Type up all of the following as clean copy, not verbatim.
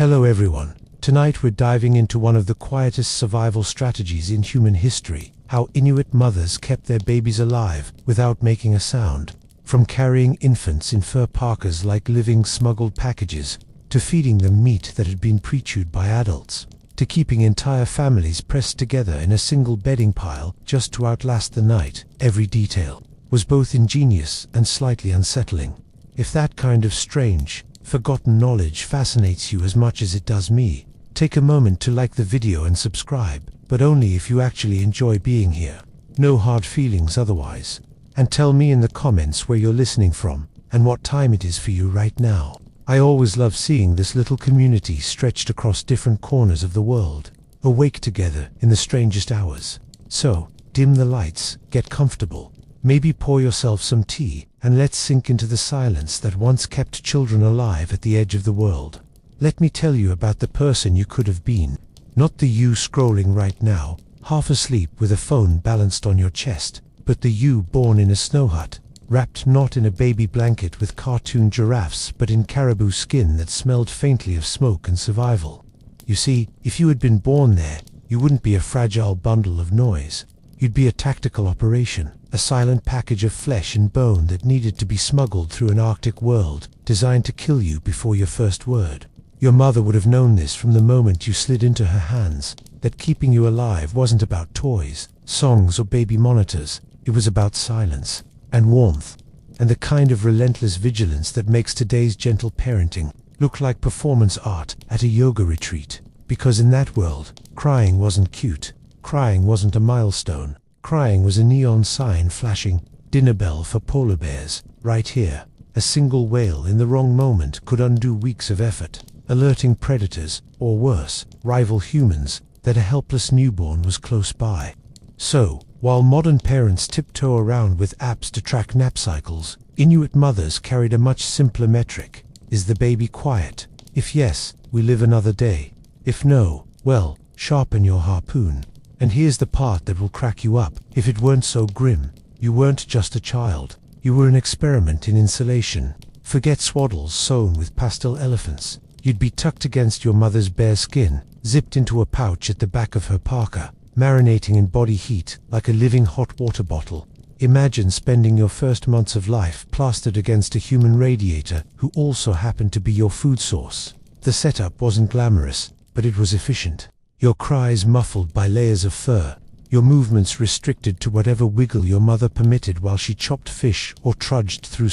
Hello everyone. Tonight we're diving into one of the quietest survival strategies in human history, how Inuit mothers kept their babies alive without making a sound. From carrying infants in fur parkas like living smuggled packages, to feeding them meat that had been pre-chewed by adults, to keeping entire families pressed together in a single bedding pile just to outlast the night, every detail was both ingenious and slightly unsettling. If that kind of strange, forgotten knowledge fascinates you as much as it does me, take a moment to like the video and subscribe, but only if you actually enjoy being here. No hard feelings otherwise. And tell me in the comments where you're listening from, and what time it is for you right now. I always love seeing this little community stretched across different corners of the world, awake together in the strangest hours. So, dim the lights, get comfortable, maybe pour yourself some tea, and let's sink into the silence that once kept children alive at the edge of the world. Let me tell you about the person you could have been. Not the you scrolling right now, half asleep with a phone balanced on your chest, but the you born in a snow hut, wrapped not in a baby blanket with cartoon giraffes but in caribou skin that smelled faintly of smoke and survival. You see, if you had been born there, you wouldn't be a fragile bundle of noise. You'd be a tactical operation, a silent package of flesh and bone that needed to be smuggled through an Arctic world, designed to kill you before your first word. Your mother would have known this from the moment you slid into her hands, that keeping you alive wasn't about toys, songs or baby monitors. It was about silence, and warmth, and the kind of relentless vigilance that makes today's gentle parenting look like performance art at a yoga retreat. Because in that world, crying wasn't cute, crying wasn't a milestone, crying was a neon sign flashing, dinner bell for polar bears, right here. A single wail in the wrong moment could undo weeks of effort, alerting predators, or worse, rival humans, that a helpless newborn was close by. So, while modern parents tiptoe around with apps to track nap cycles, Inuit mothers carried a much simpler metric. Is the baby quiet? If yes, we live another day. If no, well, sharpen your harpoon. And here's the part that will crack you up. If it weren't so grim, you weren't just a child. You were an experiment in insulation. Forget swaddles sewn with pastel elephants. You'd be tucked against your mother's bare skin, zipped into a pouch at the back of her parka, marinating in body heat like a living hot water bottle. Imagine spending your first months of life plastered against a human radiator who also happened to be your food source. The setup wasn't glamorous, but it was efficient. Your cries muffled by layers of fur, your movements restricted to whatever wiggle your mother permitted while she chopped fish or trudged through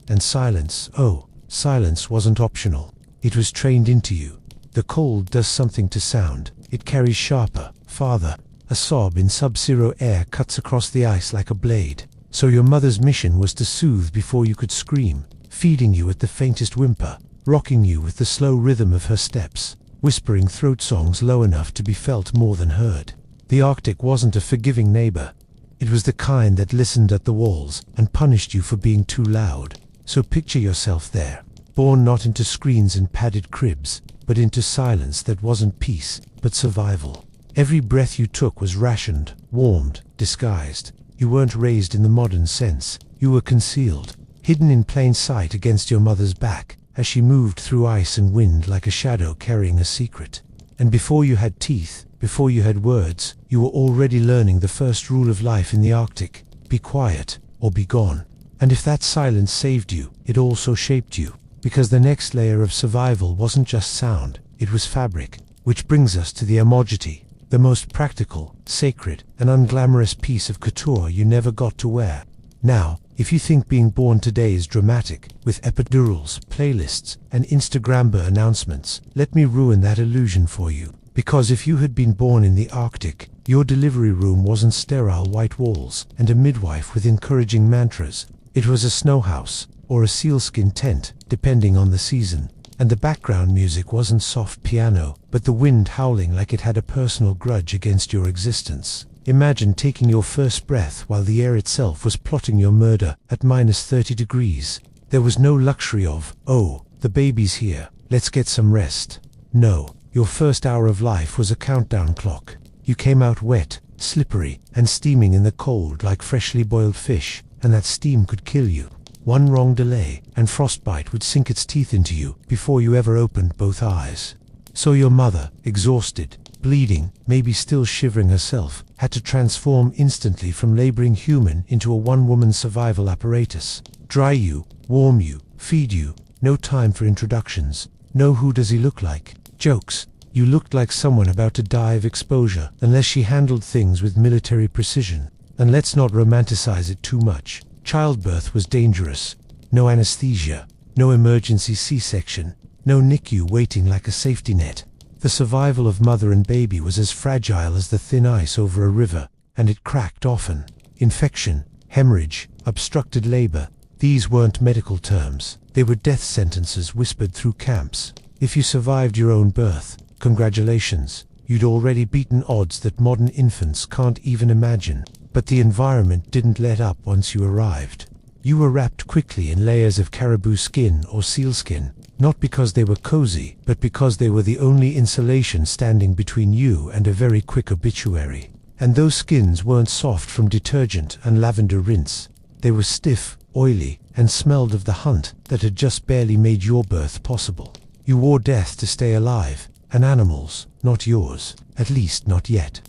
and silence, oh, silence wasn't optional. It was trained into you. The cold does something to sound. It carries sharper, farther. A sob in sub-zero air cuts across the ice like a blade. So your mother's mission was to soothe before you could scream, feeding you at the faintest whimper, rocking you with the slow rhythm of her steps, whispering throat songs low enough to be felt more than heard. The Arctic wasn't a forgiving neighbor. It was the kind that listened at the walls and punished you for being too loud. So picture yourself there, born not into screens and padded cribs, but into silence that wasn't peace, but survival. Every breath you took was rationed, warmed, disguised. You weren't raised in the modern sense. You were concealed, hidden in plain sight against your mother's back, as she moved through ice and wind like a shadow carrying a secret. And before you had teeth, before you had words, you were already learning the first rule of life in the Arctic: be quiet, or be gone. And if that silence saved you, it also shaped you. Because the next layer of survival wasn't just sound, it was fabric. Which brings us to the emojiti, the most practical, sacred, and unglamorous piece of couture you never got to wear. Now, if you think being born today is dramatic, with epidurals, playlists, and Instagramber announcements, let me ruin that illusion for you. Because if you had been born in the Arctic, your delivery room wasn't sterile white walls and a midwife with encouraging mantras. It was a snow house, or a sealskin tent, depending on the season. And the background music wasn't soft piano, but the wind howling like it had a personal grudge against your existence. Imagine taking your first breath while the air itself was plotting your murder at -30 degrees. There was no luxury of, oh, the baby's here, let's get some rest. No, your first hour of life was a countdown clock. You came out wet, slippery, and steaming in the cold like freshly boiled fish, and that steam could kill you. One wrong delay, and frostbite would sink its teeth into you before you ever opened both eyes. So your mother, exhausted, bleeding, maybe still shivering herself, had to transform instantly from laboring human into a one-woman survival apparatus. Dry you, warm you, feed you, no time for introductions, no who does he look like, jokes. You looked like someone about to die of exposure, unless she handled things with military precision. And let's not romanticize it too much. Childbirth was dangerous. No anesthesia, no emergency C-section, no NICU waiting like a safety net. The survival of mother and baby was as fragile as the thin ice over a river, and it cracked often. Infection, hemorrhage, obstructed labor, these weren't medical terms. They were death sentences whispered through camps. If you survived your own birth, congratulations, you'd already beaten odds that modern infants can't even imagine. But the environment didn't let up once you arrived. You were wrapped quickly in layers of caribou skin or sealskin, not because they were cozy, but because they were the only insulation standing between you and a very quick obituary. And those skins weren't soft from detergent and lavender rinse. They were stiff, oily, and smelled of the hunt that had just barely made your birth possible. You wore death to stay alive, an animal's, not yours, at least not yet.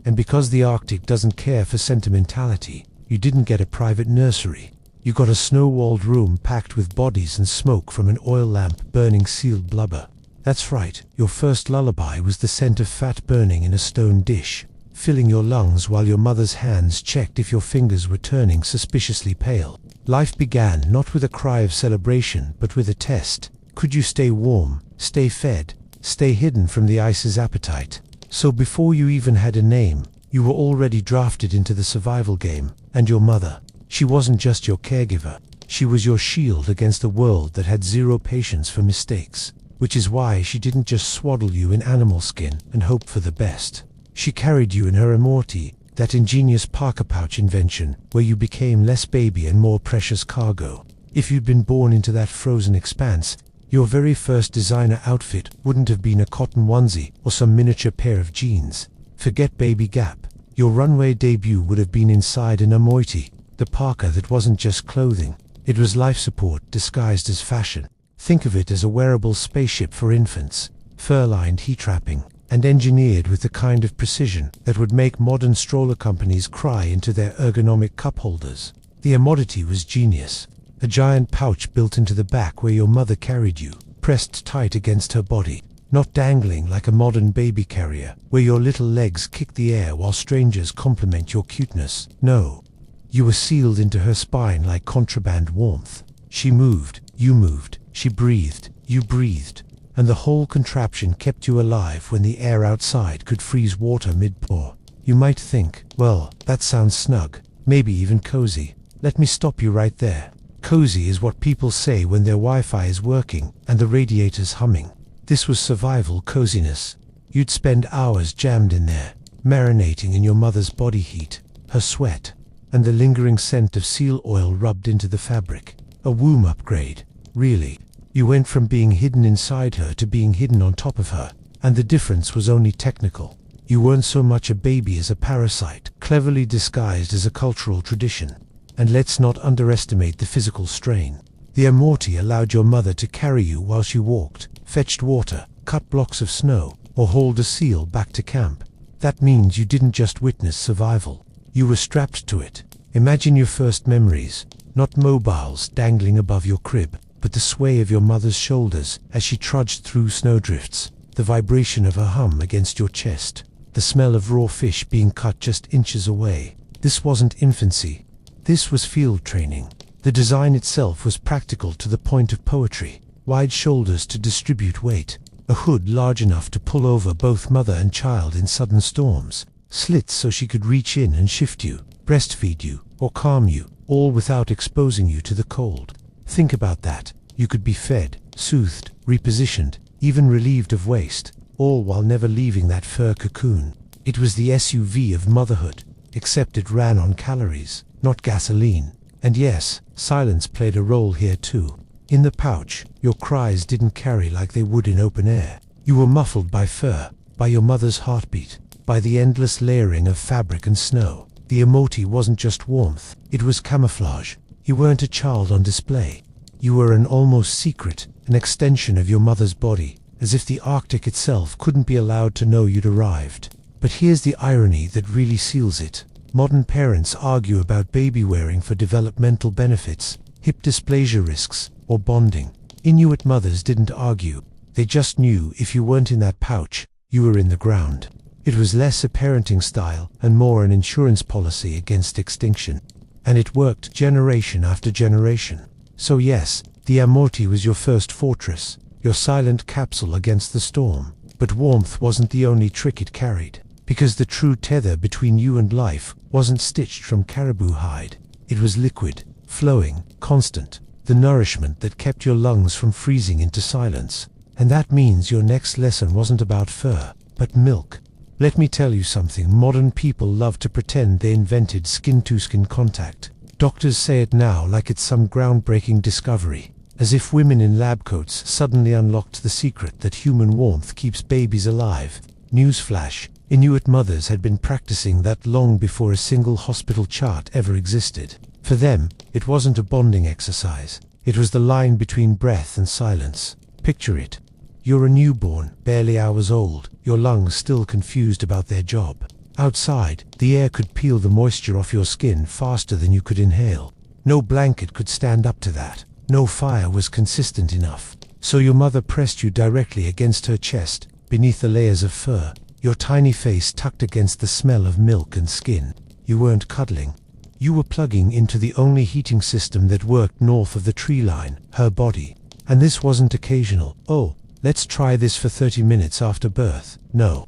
And because the Arctic doesn't care for sentimentality, you didn't get a private nursery. You got a snow-walled room packed with bodies and smoke from an oil lamp burning sealed blubber. That's right, your first lullaby was the scent of fat burning in a stone dish, filling your lungs while your mother's hands checked if your fingers were turning suspiciously pale. Life began not with a cry of celebration, but with a test. Could you stay warm, stay fed, stay hidden from the ice's appetite? So before you even had a name, you were already drafted into the survival game. And your mother, she wasn't just your caregiver. She was your shield against a world that had zero patience for mistakes. Which is why she didn't just swaddle you in animal skin and hope for the best. She carried you in her immorti, that ingenious Parker pouch invention, where you became less baby and more precious cargo. If you'd been born into that frozen expanse, your very first designer outfit wouldn't have been a cotton onesie or some miniature pair of jeans. Forget Baby Gap. Your runway debut would have been inside an inuit, the parka that wasn't just clothing. It was life support disguised as fashion. Think of it as a wearable spaceship for infants, fur-lined heat-trapping, and engineered with the kind of precision that would make modern stroller companies cry into their ergonomic cup holders. The immodity was genius. A giant pouch built into the back where your mother carried you, pressed tight against her body, not dangling like a modern baby carrier, where your little legs kick the air while strangers compliment your cuteness. No. You were sealed into her spine like contraband warmth. She moved, you moved, she breathed, you breathed, and the whole contraption kept you alive when the air outside could freeze water mid-pour. You might think, well, that sounds snug, maybe even cozy. Let me stop you right there. Cozy is what people say when their Wi-Fi is working and the radiator's humming. This was survival coziness. You'd spend hours jammed in there, marinating in your mother's body heat, her sweat, and the lingering scent of seal oil rubbed into the fabric. A womb upgrade, really. You went from being hidden inside her to being hidden on top of her, and the difference was only technical. You weren't so much a baby as a parasite, cleverly disguised as a cultural tradition. And let's not underestimate the physical strain. The immorti allowed your mother to carry you while she walked, fetched water, cut blocks of snow, or hauled a seal back to camp. That means you didn't just witness survival. You were strapped to it. Imagine your first memories, not mobiles dangling above your crib, but the sway of your mother's shoulders as she trudged through snowdrifts, the vibration of her hum against your chest, the smell of raw fish being cut just inches away. This wasn't infancy. This was field training. The design itself was practical to the point of poetry. Wide shoulders to distribute weight, a hood large enough to pull over both mother and child in sudden storms, slits so she could reach in and shift you, breastfeed you, or calm you, all without exposing you to the cold. Think about that. You could be fed, soothed, repositioned, even relieved of waste, all while never leaving that fur cocoon. It was the SUV of motherhood, except it ran on calories, not gasoline. And yes, silence played a role here too. In the pouch, your cries didn't carry like they would in open air. You were muffled by fur, by your mother's heartbeat, by the endless layering of fabric and snow. The immorti wasn't just warmth, it was camouflage. You weren't a child on display. You were an almost secret, an extension of your mother's body, as if the Arctic itself couldn't be allowed to know you'd arrived. But here's the irony that really seals it. Modern parents argue about baby wearing for developmental benefits, hip dysplasia risks, or bonding. Inuit mothers didn't argue. They just knew if you weren't in that pouch, you were in the ground. It was less a parenting style and more an insurance policy against extinction. And it worked generation after generation. So yes, the Amorti was your first fortress, your silent capsule against the storm. But warmth wasn't the only trick it carried. Because the true tether between you and life wasn't stitched from caribou hide. It was liquid, flowing, constant. The nourishment that kept your lungs from freezing into silence. And that means your next lesson wasn't about fur, but milk. Let me tell you something, modern people love to pretend they invented skin-to-skin contact. Doctors say it now like it's some groundbreaking discovery, as if women in lab coats suddenly unlocked the secret that human warmth keeps babies alive. Newsflash, Inuit mothers had been practicing that long before a single hospital chart ever existed. For them, it wasn't a bonding exercise. It was the line between breath and silence. Picture it. You're a newborn, barely hours old, your lungs still confused about their job. Outside, the air could peel the moisture off your skin faster than you could inhale. No blanket could stand up to that. No fire was consistent enough. So your mother pressed you directly against her chest, beneath the layers of fur, your tiny face tucked against the smell of milk and skin. You weren't cuddling. You were plugging into the only heating system that worked north of the tree line, her body. And this wasn't occasional, oh, let's try this for 30 minutes after birth. No.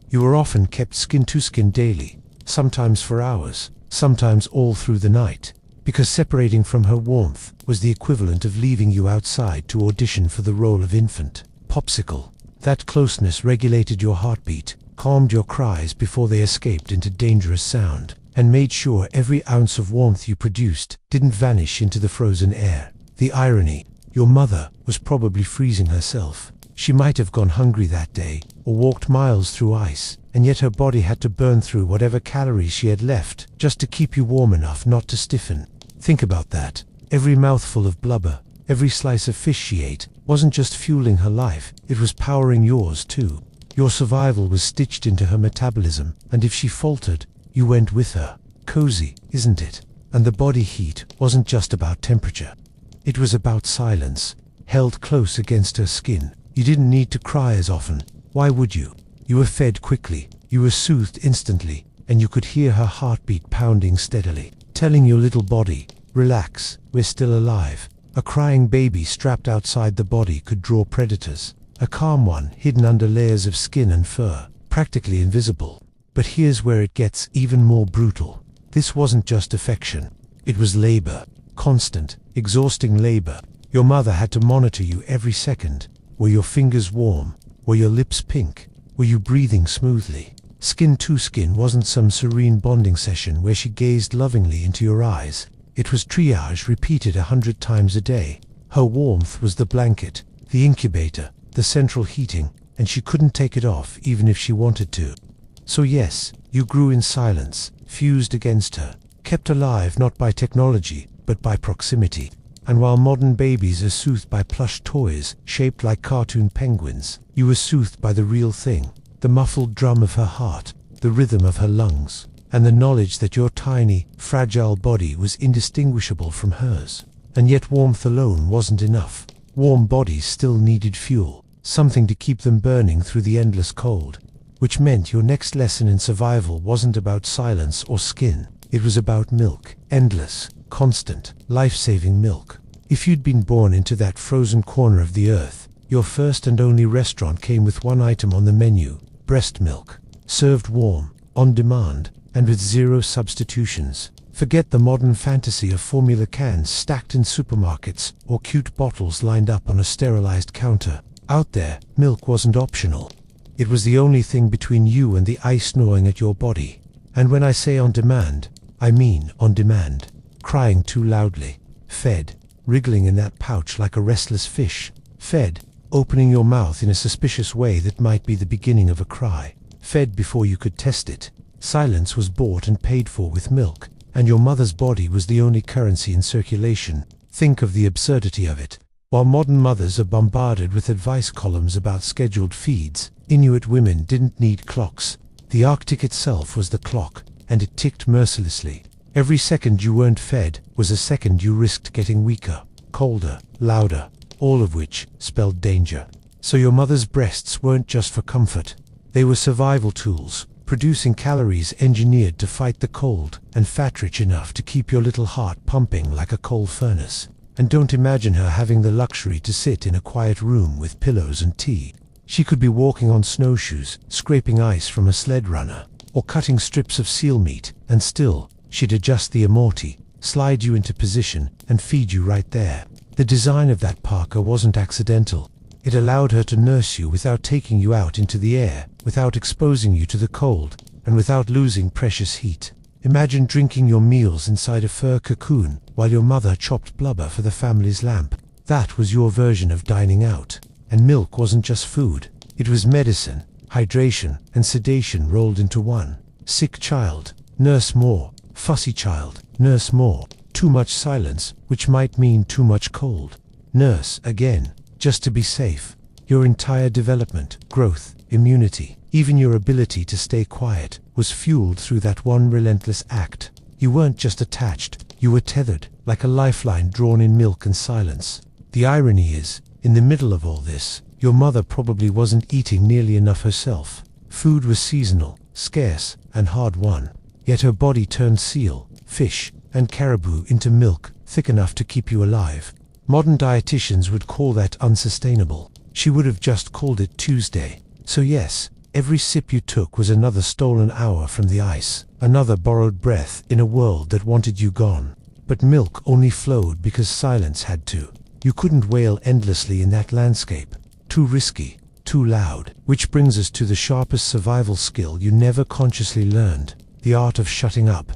You were often kept skin to skin daily, sometimes for hours, sometimes all through the night, because separating from her warmth was the equivalent of leaving you outside to audition for the role of infant. Popsicle. That closeness regulated your heartbeat, calmed your cries before they escaped into dangerous sound, and made sure every ounce of warmth you produced didn't vanish into the frozen air. The irony, your mother was probably freezing herself. She might have gone hungry that day, or walked miles through ice, and yet her body had to burn through whatever calories she had left just to keep you warm enough not to stiffen. Think about that. Every mouthful of blubber, every slice of fish she ate, wasn't just fueling her life, it was powering yours too. Your survival was stitched into her metabolism, and if she faltered, you went with her. Cozy, isn't it? And the body heat wasn't just about temperature. It was about silence, held close against her skin. You didn't need to cry as often. Why would you? You were fed quickly, you were soothed instantly, and you could hear her heartbeat pounding steadily, telling your little body, relax, we're still alive. A crying baby strapped outside the body could draw predators. A calm one hidden under layers of skin and fur, practically invisible. But here's where it gets even more brutal. This wasn't just affection. It was labor. Constant, exhausting labor. Your mother had to monitor you every second. Were your fingers warm? Were your lips pink? Were you breathing smoothly? Skin to skin wasn't some serene bonding session where she gazed lovingly into your eyes. It was triage repeated 100 times a day. Her warmth was the blanket, the incubator, the central heating, and she couldn't take it off even if she wanted to. So yes, you grew in silence, fused against her, kept alive not by technology, but by proximity. And while modern babies are soothed by plush toys shaped like cartoon penguins, you were soothed by the real thing, the muffled drum of her heart, the rhythm of her lungs, and the knowledge that your tiny, fragile body was indistinguishable from hers. And yet warmth alone wasn't enough. Warm bodies still needed fuel, something to keep them burning through the endless cold. Which meant your next lesson in survival wasn't about silence or skin. It was about milk, endless, constant, life-saving milk. If you'd been born into that frozen corner of the earth, your first and only restaurant came with one item on the menu, breast milk, served warm, on demand, and with zero substitutions. Forget the modern fantasy of formula cans stacked in supermarkets or cute bottles lined up on a sterilized counter. Out there, milk wasn't optional. It was the only thing between you and the ice gnawing at your body. And when I say on demand, I mean on demand. Crying too loudly. Fed. Wriggling in that pouch like a restless fish. Fed. Opening your mouth in a suspicious way that might be the beginning of a cry. Fed before you could test it. Silence was bought and paid for with milk, and your mother's body was the only currency in circulation. Think of the absurdity of it. While modern mothers are bombarded with advice columns about scheduled feeds, Inuit women didn't need clocks. The Arctic itself was the clock, and it ticked mercilessly. Every second you weren't fed was a second you risked getting weaker, colder, louder, all of which spelled danger. So your mother's breasts weren't just for comfort. They were survival tools, producing calories engineered to fight the cold, and fat-rich enough to keep your little heart pumping like a coal furnace. And don't imagine her having the luxury to sit in a quiet room with pillows and tea. She could be walking on snowshoes, scraping ice from a sled runner, or cutting strips of seal meat, and still, she'd adjust the amorti, slide you into position, and feed you right there. The design of that parka wasn't accidental. It allowed her to nurse you without taking you out into the air, without exposing you to the cold, and without losing precious heat. Imagine drinking your meals inside a fur cocoon while your mother chopped blubber for the family's lamp. That was your version of dining out. And milk wasn't just food. It was medicine, hydration, and sedation rolled into one. Sick child, nurse more. Fussy child, nurse more. Too much silence, which might mean too much cold. Nurse again, just to be safe. Your entire development, growth, immunity, even your ability to stay quiet, was fueled through that one relentless act. You weren't just attached, you were tethered, like a lifeline drawn in milk and silence. The irony is, in the middle of all this, your mother probably wasn't eating nearly enough herself. Food was seasonal, scarce, and hard-won. Yet her body turned seal, fish, and caribou into milk, thick enough to keep you alive. Modern dietitians would call that unsustainable. She would have just called it Tuesday. So yes, every sip you took was another stolen hour from the ice, another borrowed breath in a world that wanted you gone. But milk only flowed because silence had to. You couldn't wail endlessly in that landscape. Too risky, too loud. Which brings us to the sharpest survival skill you never consciously learned, the art of shutting up.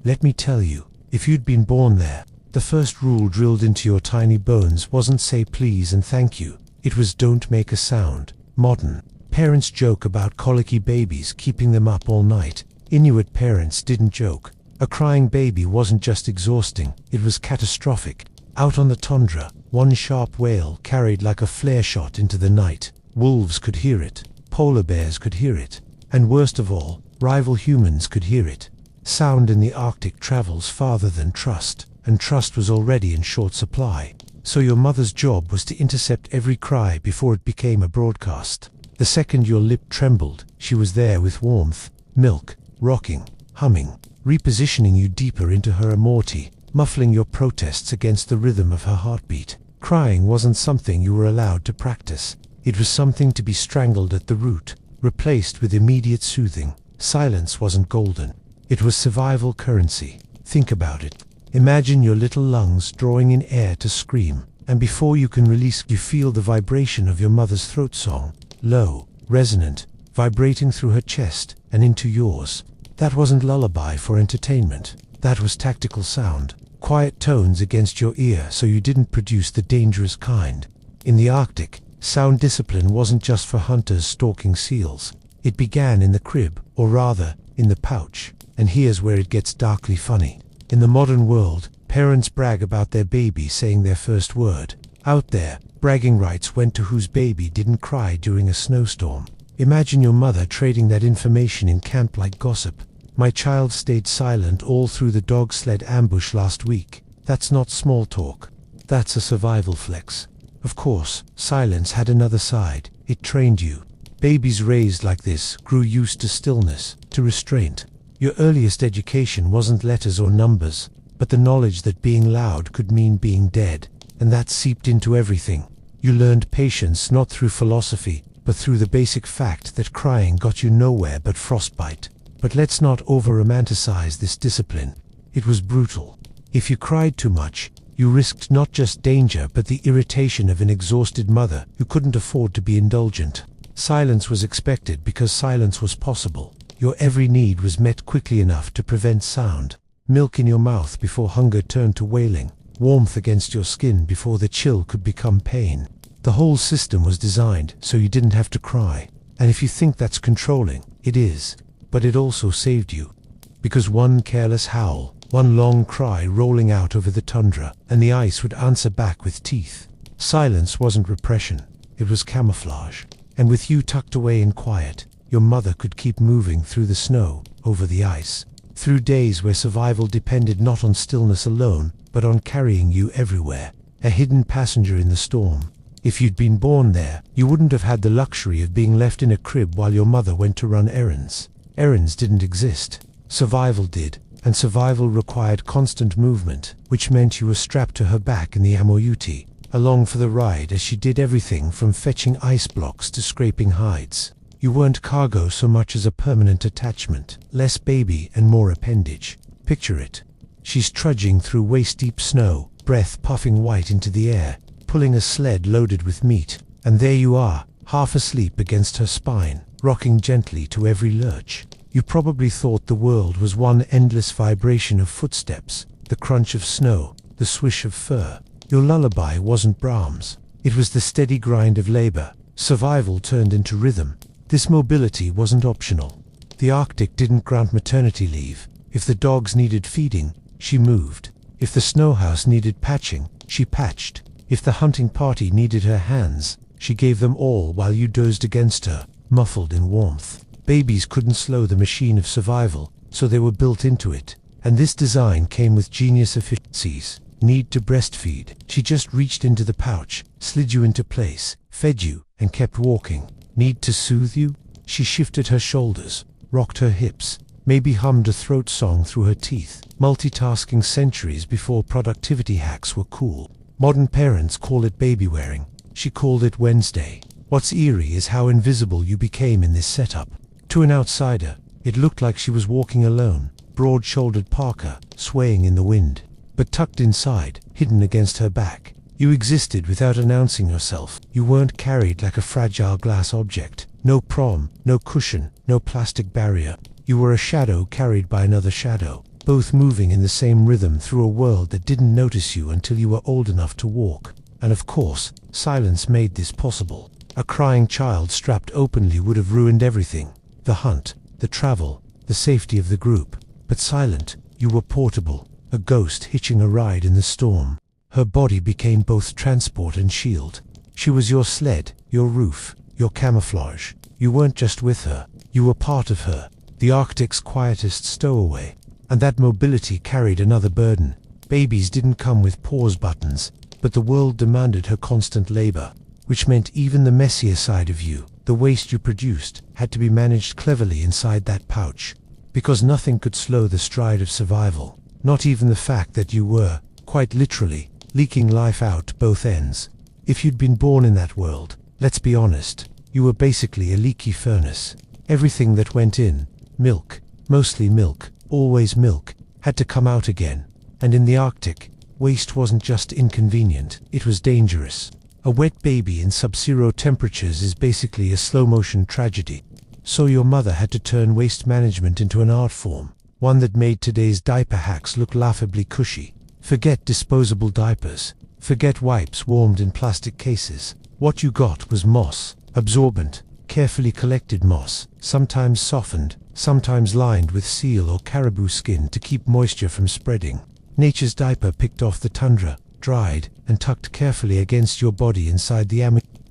Let me tell you, if you'd been born there, the first rule drilled into your tiny bones wasn't say please and thank you. It was don't make a sound. Modern parents joke about colicky babies keeping them up all night. Inuit parents didn't joke. A crying baby wasn't just exhausting, it was catastrophic. Out on the tundra, one sharp wail carried like a flare shot into the night. Wolves could hear it, polar bears could hear it, and worst of all, rival humans could hear it. Sound in the Arctic travels farther than trust, and trust was already in short supply. So your mother's job was to intercept every cry before it became a broadcast. The second your lip trembled, she was there with warmth, milk, rocking, humming, repositioning you deeper into her amorti, muffling your protests against the rhythm of her heartbeat. Crying wasn't something you were allowed to practice. It was something to be strangled at the root, replaced with immediate soothing. Silence wasn't golden. It was survival currency. Think about it. Imagine your little lungs drawing in air to scream, and before you can release, you feel the vibration of your mother's throat song, low, resonant, vibrating through her chest and into yours. That wasn't lullaby for entertainment. That was tactical sound. Quiet tones against your ear so you didn't produce the dangerous kind. In the Arctic, sound discipline wasn't just for hunters stalking seals. It began in the crib, or rather, in the pouch. And here's where it gets darkly funny. In the modern world, parents brag about their baby saying their first word. Out there, bragging rights went to whose baby didn't cry during a snowstorm. Imagine your mother trading that information in camp like gossip. My child stayed silent all through the dog sled ambush last week. That's not small talk. That's a survival flex. Of course, silence had another side. It trained you. Babies raised like this grew used to stillness, to restraint. Your earliest education wasn't letters or numbers, but the knowledge that being loud could mean being dead, and that seeped into everything. You learned patience not through philosophy, but through the basic fact that crying got you nowhere but frostbite. But let's not over-romanticize this discipline. It was brutal. If you cried too much, you risked not just danger but the irritation of an exhausted mother who couldn't afford to be indulgent. Silence was expected because silence was possible. Your every need was met quickly enough to prevent sound. Milk in your mouth before hunger turned to wailing. Warmth against your skin before the chill could become pain. The whole system was designed so you didn't have to cry. And if you think that's controlling, it is. But it also saved you. Because one careless howl, one long cry rolling out over the tundra, and the ice would answer back with teeth. Silence wasn't repression, it was camouflage. And with you tucked away in quiet, your mother could keep moving through the snow, over the ice, through days where survival depended not on stillness alone, but on carrying you everywhere, a hidden passenger in the storm. If you'd been born there, you wouldn't have had the luxury of being left in a crib while your mother went to run errands. Errands didn't exist. Survival did, and survival required constant movement, which meant you were strapped to her back in the Amoyuti, along for the ride as she did everything from fetching ice blocks to scraping hides. You weren't cargo so much as a permanent attachment, less baby and more appendage. Picture it. She's trudging through waist-deep snow, breath puffing white into the air, pulling a sled loaded with meat, and there you are, half asleep against her spine, rocking gently to every lurch. You probably thought the world was one endless vibration of footsteps, the crunch of snow, the swish of fur. Your lullaby wasn't Brahms. It was the steady grind of labor. Survival turned into rhythm. This mobility wasn't optional. The Arctic didn't grant maternity leave. If the dogs needed feeding, she moved. If the snow house needed patching, she patched. If the hunting party needed her hands, she gave them all while you dozed against her, muffled in warmth. Babies couldn't slow the machine of survival, so they were built into it. And this design came with genius efficiencies. Need to breastfeed. She just reached into the pouch, slid you into place, fed you, and kept walking. Need to soothe you? She shifted her shoulders, rocked her hips, maybe hummed a throat song through her teeth, multitasking centuries before productivity hacks were cool. Modern parents call it baby wearing. She called it Wednesday. What's eerie is how invisible you became in this setup. To an outsider, it looked like she was walking alone, broad-shouldered parka, swaying in the wind. But tucked inside, hidden against her back, you existed without announcing yourself. You weren't carried like a fragile glass object. No prom, no cushion, no plastic barrier. You were a shadow carried by another shadow, both moving in the same rhythm through a world that didn't notice you until you were old enough to walk. And of course, silence made this possible. A crying child strapped openly would have ruined everything. The hunt, the travel, the safety of the group. But silent, you were portable, a ghost hitching a ride in the storm. Her body became both transport and shield. She was your sled, your roof, your camouflage. You weren't just with her, you were part of her, the Arctic's quietest stowaway. And that mobility carried another burden. Babies didn't come with pause buttons, but the world demanded her constant labor, which meant even the messier side of you, the waste you produced, had to be managed cleverly inside that pouch. Because nothing could slow the stride of survival, not even the fact that you were, quite literally, leaking life out both ends. If you'd been born in that world, let's be honest, you were basically a leaky furnace. Everything that went in, milk, mostly milk, always milk, had to come out again. And in the Arctic, waste wasn't just inconvenient, it was dangerous. A wet baby in sub-zero temperatures is basically a slow-motion tragedy. So your mother had to turn waste management into an art form, one that made today's diaper hacks look laughably cushy. Forget disposable diapers. Forget wipes warmed in plastic cases. What you got was moss, absorbent, carefully collected moss, sometimes softened, sometimes lined with seal or caribou skin to keep moisture from spreading. Nature's diaper picked off the tundra, dried, and tucked carefully against your body inside the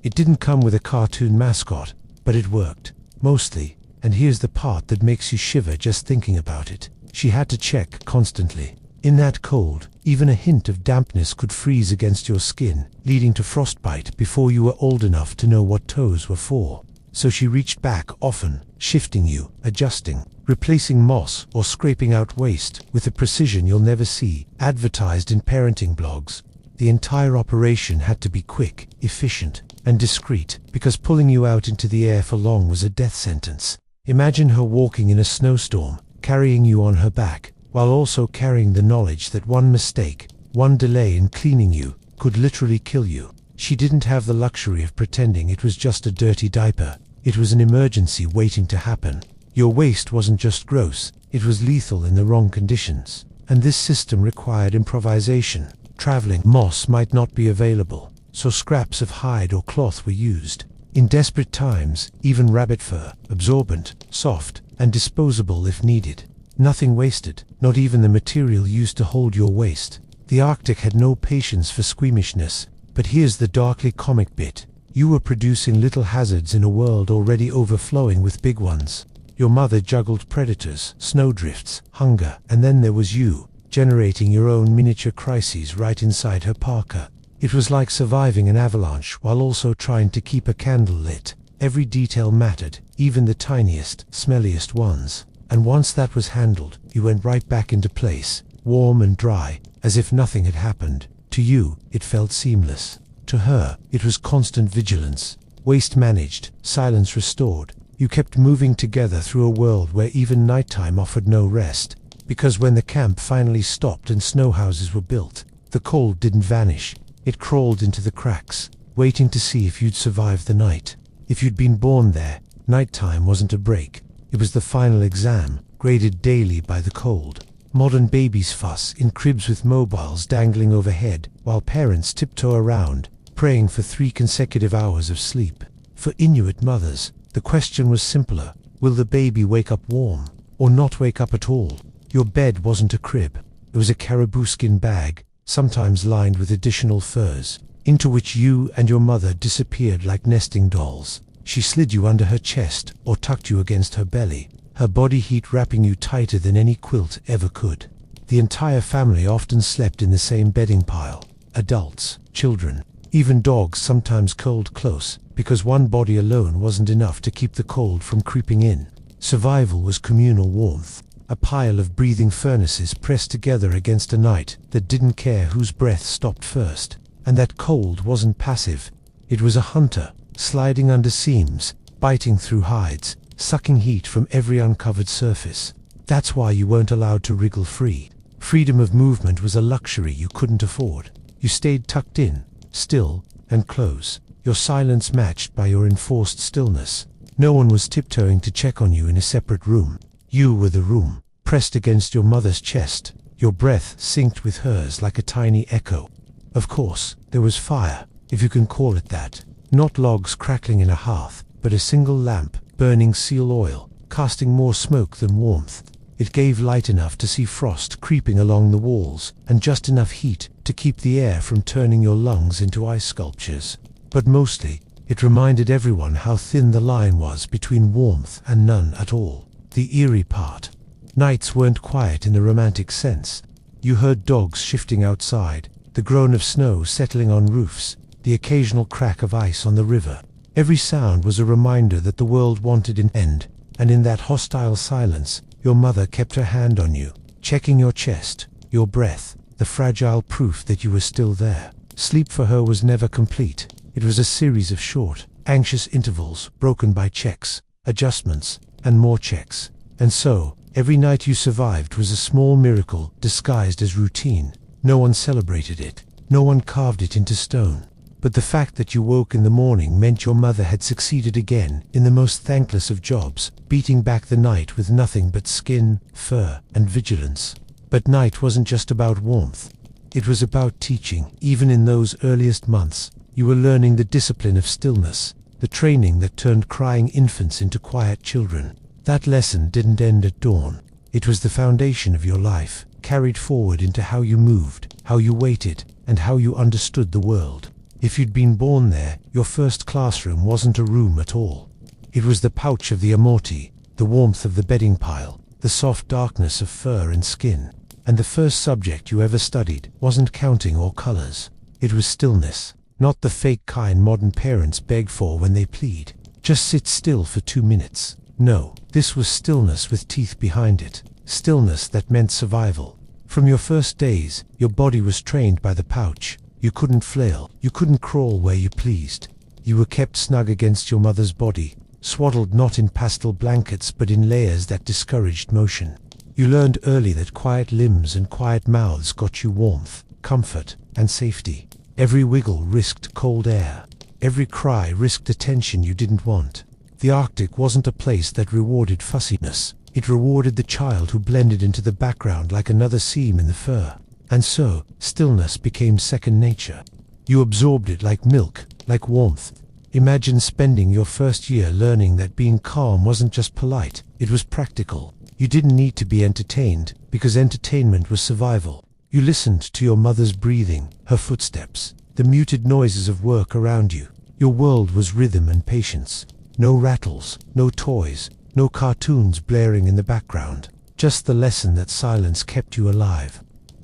It didn't come with a cartoon mascot, but it worked. Mostly. And here's the part that makes you shiver just thinking about it. She had to check constantly. In that cold, even a hint of dampness could freeze against your skin, leading to frostbite before you were old enough to know what toes were for. So she reached back often, shifting you, adjusting, replacing moss or scraping out waste with a precision you'll never see advertised in parenting blogs. The entire operation had to be quick, efficient, and discreet, because pulling you out into the air for long was a death sentence. Imagine her walking in a snowstorm, carrying you on her back, while also carrying the knowledge that one mistake, one delay in cleaning you, could literally kill you. She didn't have the luxury of pretending it was just a dirty diaper. It was an emergency waiting to happen. Your waste wasn't just gross, it was lethal in the wrong conditions. And this system required improvisation. Traveling moss might not be available, so scraps of hide or cloth were used. In desperate times, even rabbit fur, absorbent, soft, and disposable if needed. Nothing wasted, not even the material used to hold your waste. The Arctic had no patience for squeamishness. But here's the darkly comic bit. You were producing little hazards in a world already overflowing with big ones. Your mother juggled predators, snowdrifts, hunger, and then there was you, generating your own miniature crises right inside her parka. It was like surviving an avalanche while also trying to keep a candle lit. Every detail mattered, even the tiniest, smelliest ones. And once that was handled, you went right back into place, warm and dry, as if nothing had happened. To you, it felt seamless. To her, it was constant vigilance. Waste managed, silence restored. You kept moving together through a world where even nighttime offered no rest. Because when the camp finally stopped and snow houses were built, the cold didn't vanish. It crawled into the cracks, waiting to see if you'd survive the night. If you'd been born there, nighttime wasn't a break. It was the final exam, graded daily by the cold. Modern babies fuss in cribs with mobiles dangling overhead, while parents tiptoe around, praying for 3 consecutive hours of sleep. For Inuit mothers, the question was simpler. Will the baby wake up warm, or not wake up at all? Your bed wasn't a crib. It was a caribou skin bag, sometimes lined with additional furs, into which you and your mother disappeared like nesting dolls. She slid you under her chest or tucked you against her belly, her body heat wrapping you tighter than any quilt ever could. The entire family often slept in the same bedding pile. Adults, children, even dogs sometimes curled close, because one body alone wasn't enough to keep the cold from creeping in. Survival was communal warmth, a pile of breathing furnaces pressed together against a night that didn't care whose breath stopped first. And that cold wasn't passive. It was a hunter, sliding under seams, biting through hides, sucking heat from every uncovered surface. That's why you weren't allowed to wriggle free. Freedom of movement was a luxury you couldn't afford. You stayed tucked in, still and close, your silence matched by your enforced stillness. No one was tiptoeing to check on you in a separate room. You were the room, pressed against your mother's chest, your breath synced with hers like a tiny echo. Of course, there was fire, if you can call it that. Not logs crackling in a hearth, but a single lamp, burning seal oil, casting more smoke than warmth. It gave light enough to see frost creeping along the walls, and just enough heat to keep the air from turning your lungs into ice sculptures. But mostly, it reminded everyone how thin the line was between warmth and none at all. The eerie part. Nights weren't quiet in the romantic sense. You heard dogs shifting outside, the groan of snow settling on roofs, the occasional crack of ice on the river. Every sound was a reminder that the world wanted an end, and in that hostile silence, your mother kept her hand on you, checking your chest, your breath, the fragile proof that you were still there. Sleep for her was never complete. It was a series of short, anxious intervals, broken by checks, adjustments, and more checks. And so, every night you survived was a small miracle disguised as routine. No one celebrated it. No one carved it into stone. But the fact that you woke in the morning meant your mother had succeeded again in the most thankless of jobs, beating back the night with nothing but skin, fur, and vigilance. But night wasn't just about warmth. It was about teaching. Even in those earliest months, you were learning the discipline of stillness, the training that turned crying infants into quiet children. That lesson didn't end at dawn. It was the foundation of your life, carried forward into how you moved, how you waited, and how you understood the world. If you'd been born there, your first classroom wasn't a room at all. It was the pouch of the amorti, the warmth of the bedding pile, the soft darkness of fur and skin. And the first subject you ever studied wasn't counting or colors. It was stillness, not the fake kind modern parents beg for when they plead. Just sit still for 2 minutes. No, this was stillness with teeth behind it. Stillness that meant survival. From your first days, your body was trained by the pouch. You couldn't flail, you couldn't crawl where you pleased. You were kept snug against your mother's body, swaddled not in pastel blankets but in layers that discouraged motion. You learned early that quiet limbs and quiet mouths got you warmth, comfort, and safety. Every wiggle risked cold air. Every cry risked attention you didn't want. The Arctic wasn't a place that rewarded fussiness. It rewarded the child who blended into the background like another seam in the fur. And so, stillness became second nature. You absorbed it like milk, like warmth. Imagine spending your first year learning that being calm wasn't just polite, it was practical. You didn't need to be entertained, because entertainment was survival. You listened to your mother's breathing, her footsteps, the muted noises of work around you. Your world was rhythm and patience. No rattles, no toys, no cartoons blaring in the background. Just the lesson that silence kept you alive.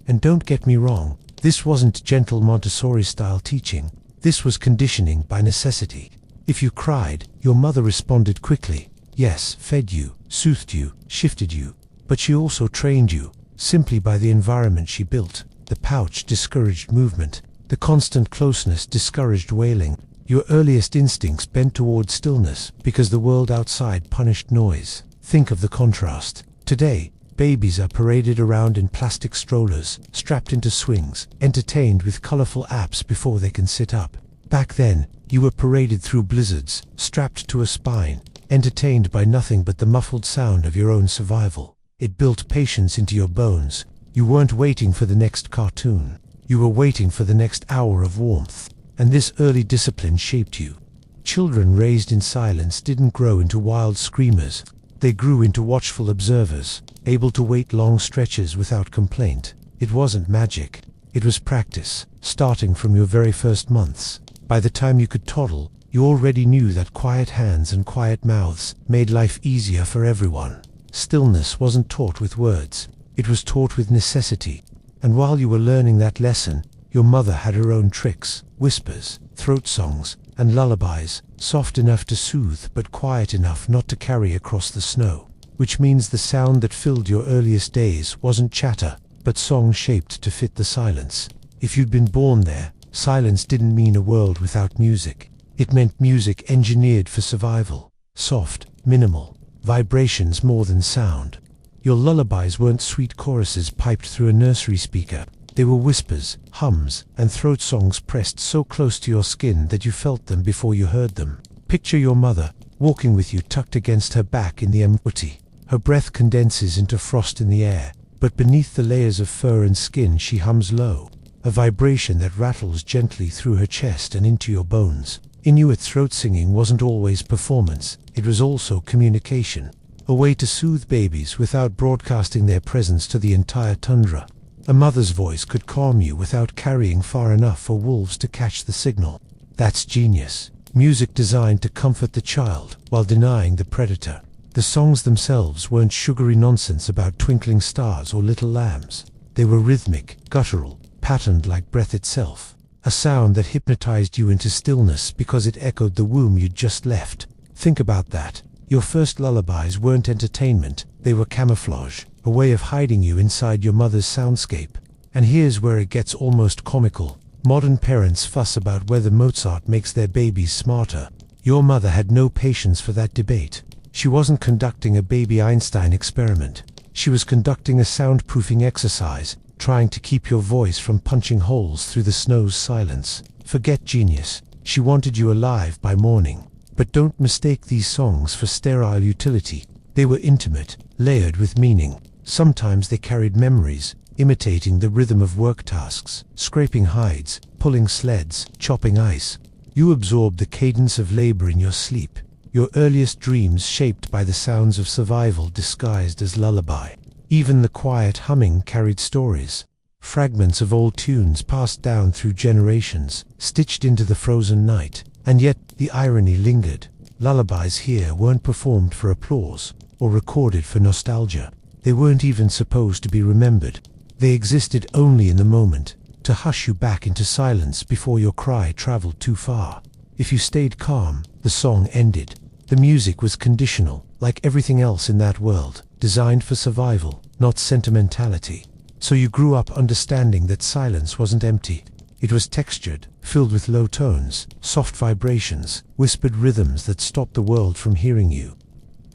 And don't get me wrong, this wasn't gentle Montessori-style teaching. This was conditioning by necessity. If you cried, your mother responded quickly. Yes, fed you, soothed you, shifted you. But she also trained you, simply by the environment she built. The pouch discouraged movement. The constant closeness discouraged wailing. Your earliest instincts bent toward stillness because the world outside punished noise. Think of the contrast. Today, babies are paraded around in plastic strollers, strapped into swings, entertained with colorful apps before they can sit up. Back then, you were paraded through blizzards, strapped to a spine, entertained by nothing but the muffled sound of your own survival. It built patience into your bones. You weren't waiting for the next cartoon. You were waiting for the next hour of warmth. And this early discipline shaped you. Children raised in silence didn't grow into wild screamers. They grew into watchful observers, able to wait long stretches without complaint. It wasn't magic. It was practice, starting from your very first months. By the time you could toddle, you already knew that quiet hands and quiet mouths made life easier for everyone. Stillness wasn't taught with words. It was taught with necessity. And while you were learning that lesson, your mother had her own tricks, whispers, throat songs, and lullabies, soft enough to soothe but quiet enough not to carry across the snow. Which means the sound that filled your earliest days wasn't chatter, but song shaped to fit the silence. If you'd been born there, silence didn't mean a world without music. It meant music engineered for survival. Soft, minimal, vibrations more than sound. Your lullabies weren't sweet choruses piped through a nursery speaker. They were whispers, hums, and throat songs pressed so close to your skin that you felt them before you heard them. Picture your mother, walking with you tucked against her back in the empty. Her breath condenses into frost in the air, but beneath the layers of fur and skin she hums low, a vibration that rattles gently through her chest and into your bones. Inuit throat singing wasn't always performance, it was also communication. A way to soothe babies without broadcasting their presence to the entire tundra. A mother's voice could calm you without carrying far enough for wolves to catch the signal. That's genius. Music designed to comfort the child while denying the predator. The songs themselves weren't sugary nonsense about twinkling stars or little lambs. They were rhythmic, guttural, patterned like breath itself. A sound that hypnotized you into stillness because it echoed the womb you'd just left. Think about that. Your first lullabies weren't entertainment, they were camouflage. A way of hiding you inside your mother's soundscape. And here's where it gets almost comical. Modern parents fuss about whether Mozart makes their babies smarter. Your mother had no patience for that debate. She wasn't conducting a baby Einstein experiment. She was conducting a soundproofing exercise, trying to keep your voice from punching holes through the snow's silence. Forget genius. She wanted you alive by morning. But don't mistake these songs for sterile utility. They were intimate, layered with meaning. Sometimes they carried memories, imitating the rhythm of work tasks, scraping hides, pulling sleds, chopping ice. You absorbed the cadence of labor in your sleep, your earliest dreams shaped by the sounds of survival disguised as lullaby. Even the quiet humming carried stories, fragments of old tunes passed down through generations, stitched into the frozen night. And yet the irony lingered. Lullabies here weren't performed for applause, or recorded for nostalgia. They weren't even supposed to be remembered. They existed only in the moment, to hush you back into silence before your cry traveled too far. If you stayed calm, the song ended. The music was conditional, like everything else in that world, designed for survival, not sentimentality. So you grew up understanding that silence wasn't empty. It was textured, filled with low tones, soft vibrations, whispered rhythms that stopped the world from hearing you.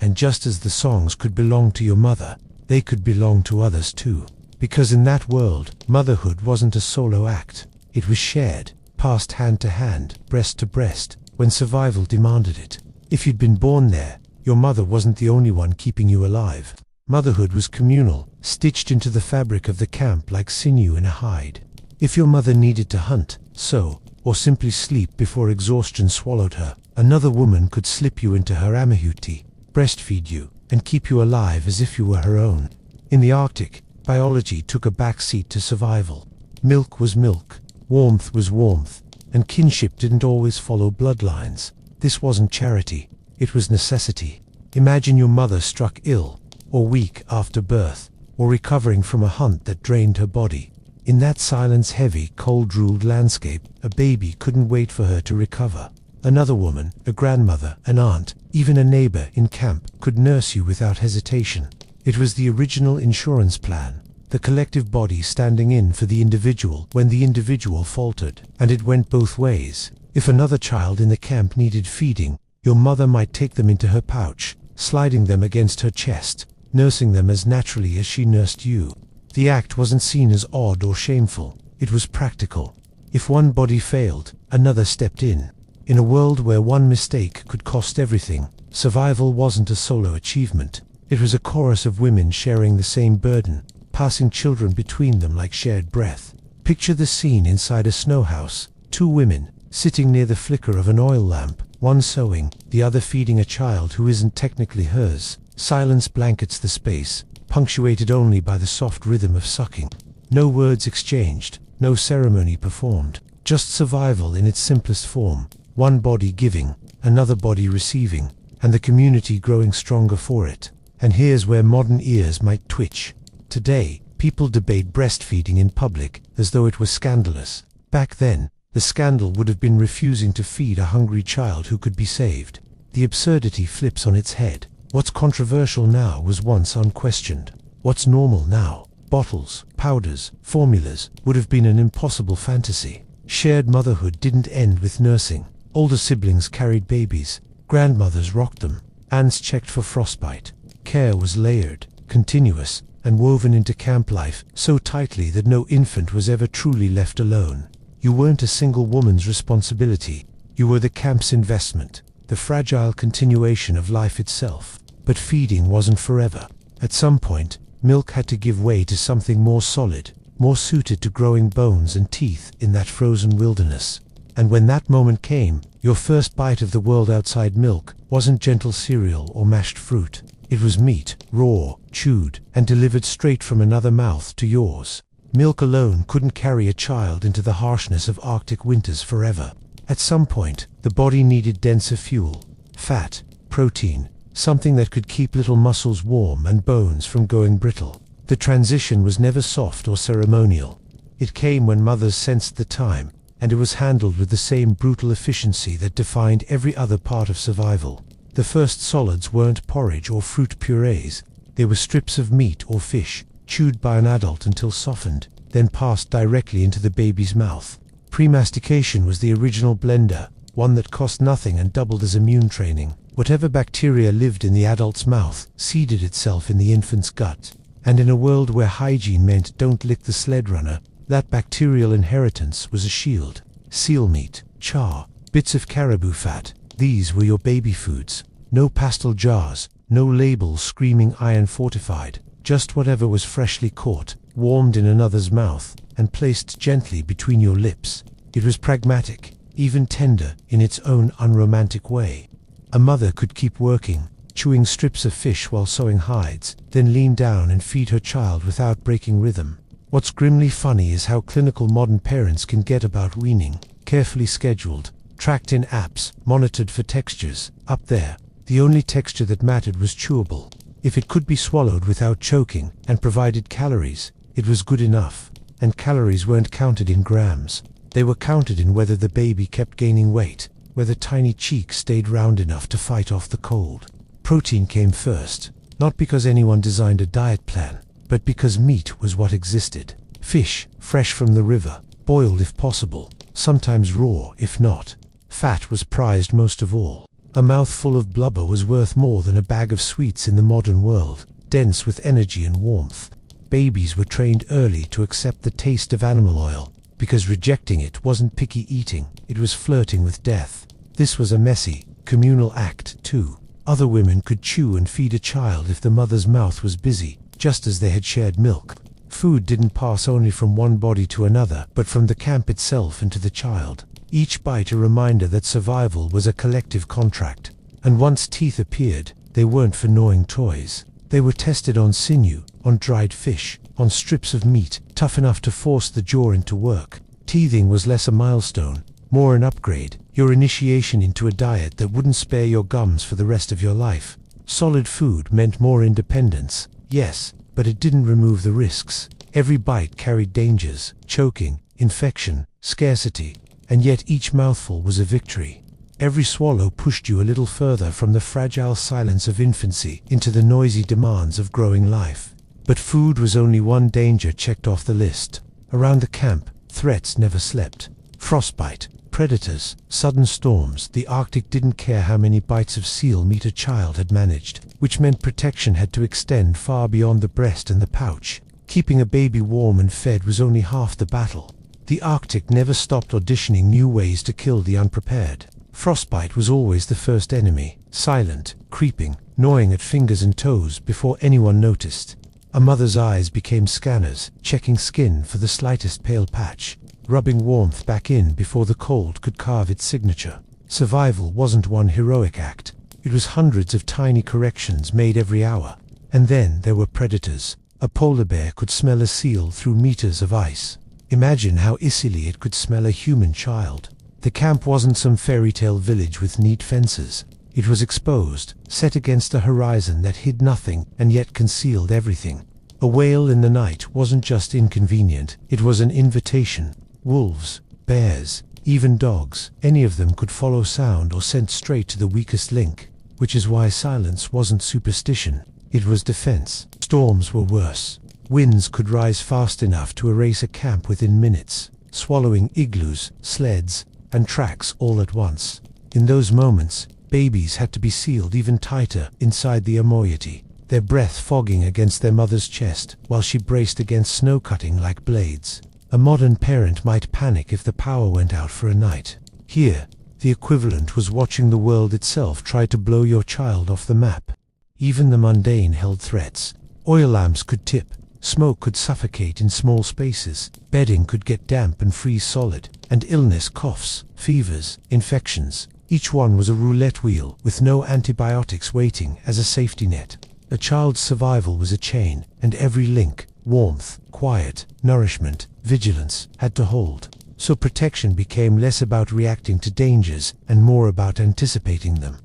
And just as the songs could belong to your mother, they could belong to others too. Because in that world, motherhood wasn't a solo act. It was shared, passed hand to hand, breast to breast, when survival demanded it. If you'd been born there, your mother wasn't the only one keeping you alive. Motherhood was communal, stitched into the fabric of the camp like sinew in a hide. If your mother needed to hunt, sew, or simply sleep before exhaustion swallowed her, another woman could slip you into her amahuti, breastfeed you, and keep you alive as if you were her own. In the Arctic, biology took a back seat to survival. Milk was milk, warmth was warmth, and kinship didn't always follow bloodlines. This wasn't charity, it was necessity. Imagine your mother struck ill, or weak after birth, or recovering from a hunt that drained her body. In that silence-heavy, cold-ruled landscape, a baby couldn't wait for her to recover. Another woman, a grandmother, an aunt, even a neighbor in camp could nurse you without hesitation. It was the original insurance plan, the collective body standing in for the individual when the individual faltered, and it went both ways. If another child in the camp needed feeding, your mother might take them into her pouch, sliding them against her chest, nursing them as naturally as she nursed you. The act wasn't seen as odd or shameful, it was practical. If one body failed, another stepped in. In a world where one mistake could cost everything, survival wasn't a solo achievement. It was a chorus of women sharing the same burden, passing children between them like shared breath. Picture the scene inside a snow house. Two women, sitting near the flicker of an oil lamp, one sewing, the other feeding a child who isn't technically hers. Silence blankets the space, punctuated only by the soft rhythm of sucking. No words exchanged, no ceremony performed, just survival in its simplest form. One body giving, another body receiving, and the community growing stronger for it. And here's where modern ears might twitch. Today, people debate breastfeeding in public as though it was scandalous. Back then, the scandal would have been refusing to feed a hungry child who could be saved. The absurdity flips on its head. What's controversial now was once unquestioned. What's normal now, bottles, powders, formulas, would have been an impossible fantasy. Shared motherhood didn't end with nursing. Older siblings carried babies, grandmothers rocked them, aunts checked for frostbite. Care was layered, continuous, and woven into camp life so tightly that no infant was ever truly left alone. You weren't a single woman's responsibility. You were the camp's investment, the fragile continuation of life itself. But feeding wasn't forever. At some point, milk had to give way to something more solid, more suited to growing bones and teeth in that frozen wilderness. And when that moment came, your first bite of the world outside milk wasn't gentle cereal or mashed fruit. It was meat, raw, chewed, and delivered straight from another mouth to yours. Milk alone couldn't carry a child into the harshness of Arctic winters forever. At some point, the body needed denser fuel, fat, protein, something that could keep little muscles warm and bones from going brittle. The transition was never soft or ceremonial. It came when mothers sensed the time, and it was handled with the same brutal efficiency that defined every other part of survival. The first solids weren't porridge or fruit purees. They were strips of meat or fish, chewed by an adult until softened, then passed directly into the baby's mouth. Pre-mastication was the original blender, one that cost nothing and doubled as immune training. Whatever bacteria lived in the adult's mouth seeded itself in the infant's gut. And in a world where hygiene meant don't lick the sled runner, that bacterial inheritance was a shield. Seal meat, char, bits of caribou fat, these were your baby foods. No pastel jars, no labels screaming iron fortified, just whatever was freshly caught, warmed in another's mouth, and placed gently between your lips. It was pragmatic, even tender in its own unromantic way. A mother could keep working, chewing strips of fish while sewing hides, then lean down and feed her child without breaking rhythm. What's grimly funny is how clinical modern parents can get about weaning. Carefully scheduled, tracked in apps, monitored for textures. Up there, the only texture that mattered was chewable. If it could be swallowed without choking and provided calories, it was good enough. And calories weren't counted in grams. They were counted in whether the baby kept gaining weight, whether tiny cheeks stayed round enough to fight off the cold. Protein came first, not because anyone designed a diet plan, but because meat was what existed. Fish, fresh from the river, boiled if possible, sometimes raw if not. Fat was prized most of all. A mouthful of blubber was worth more than a bag of sweets in the modern world, dense with energy and warmth. Babies were trained early to accept the taste of animal oil, because rejecting it wasn't picky eating, it was flirting with death. This was a messy, communal act, too. Other women could chew and feed a child if the mother's mouth was busy, just as they had shared milk. Food didn't pass only from one body to another, but from the camp itself into the child. Each bite a reminder that survival was a collective contract. And once teeth appeared, they weren't for gnawing toys. They were tested on sinew, on dried fish, on strips of meat, tough enough to force the jaw into work. Teething was less a milestone, more an upgrade, your initiation into a diet that wouldn't spare your gums for the rest of your life. Solid food meant more independence, yes, but it didn't remove the risks. Every bite carried dangers, choking, infection, scarcity, and yet each mouthful was a victory. Every swallow pushed you a little further from the fragile silence of infancy into the noisy demands of growing life. But food was only one danger checked off the list. Around the camp, threats never slept. Frostbite, predators, sudden storms. The Arctic didn't care how many bites of seal meat a child had managed, which meant protection had to extend far beyond the breast and the pouch. Keeping a baby warm and fed was only half the battle. The Arctic never stopped auditioning new ways to kill the unprepared. Frostbite was always the first enemy, silent, creeping, gnawing at fingers and toes before anyone noticed. A mother's eyes became scanners, checking skin for the slightest pale patch, rubbing warmth back in before the cold could carve its signature. Survival wasn't one heroic act. It was hundreds of tiny corrections made every hour. And then there were predators. A polar bear could smell a seal through meters of ice. Imagine how easily it could smell a human child. The camp wasn't some fairy tale village with neat fences. It was exposed, set against a horizon that hid nothing and yet concealed everything. A wail in the night wasn't just inconvenient, it was an invitation. Wolves, bears, even dogs, any of them could follow sound or scent straight to the weakest link, which is why silence wasn't superstition, it was defense. Storms were worse. Winds could rise fast enough to erase a camp within minutes, swallowing igloos, sleds, and tracks all at once. In those moments, babies had to be sealed even tighter inside the moiety, their breath fogging against their mother's chest while she braced against snow cutting like blades. A modern parent might panic if the power went out for a night. Here, the equivalent was watching the world itself try to blow your child off the map. Even the mundane held threats. Oil lamps could tip, smoke could suffocate in small spaces, bedding could get damp and freeze solid, and illness, coughs, fevers, infections. Each one was a roulette wheel with no antibiotics waiting as a safety net. A child's survival was a chain, and every link, warmth, quiet, nourishment, vigilance, had to hold. So protection became less about reacting to dangers and more about anticipating them.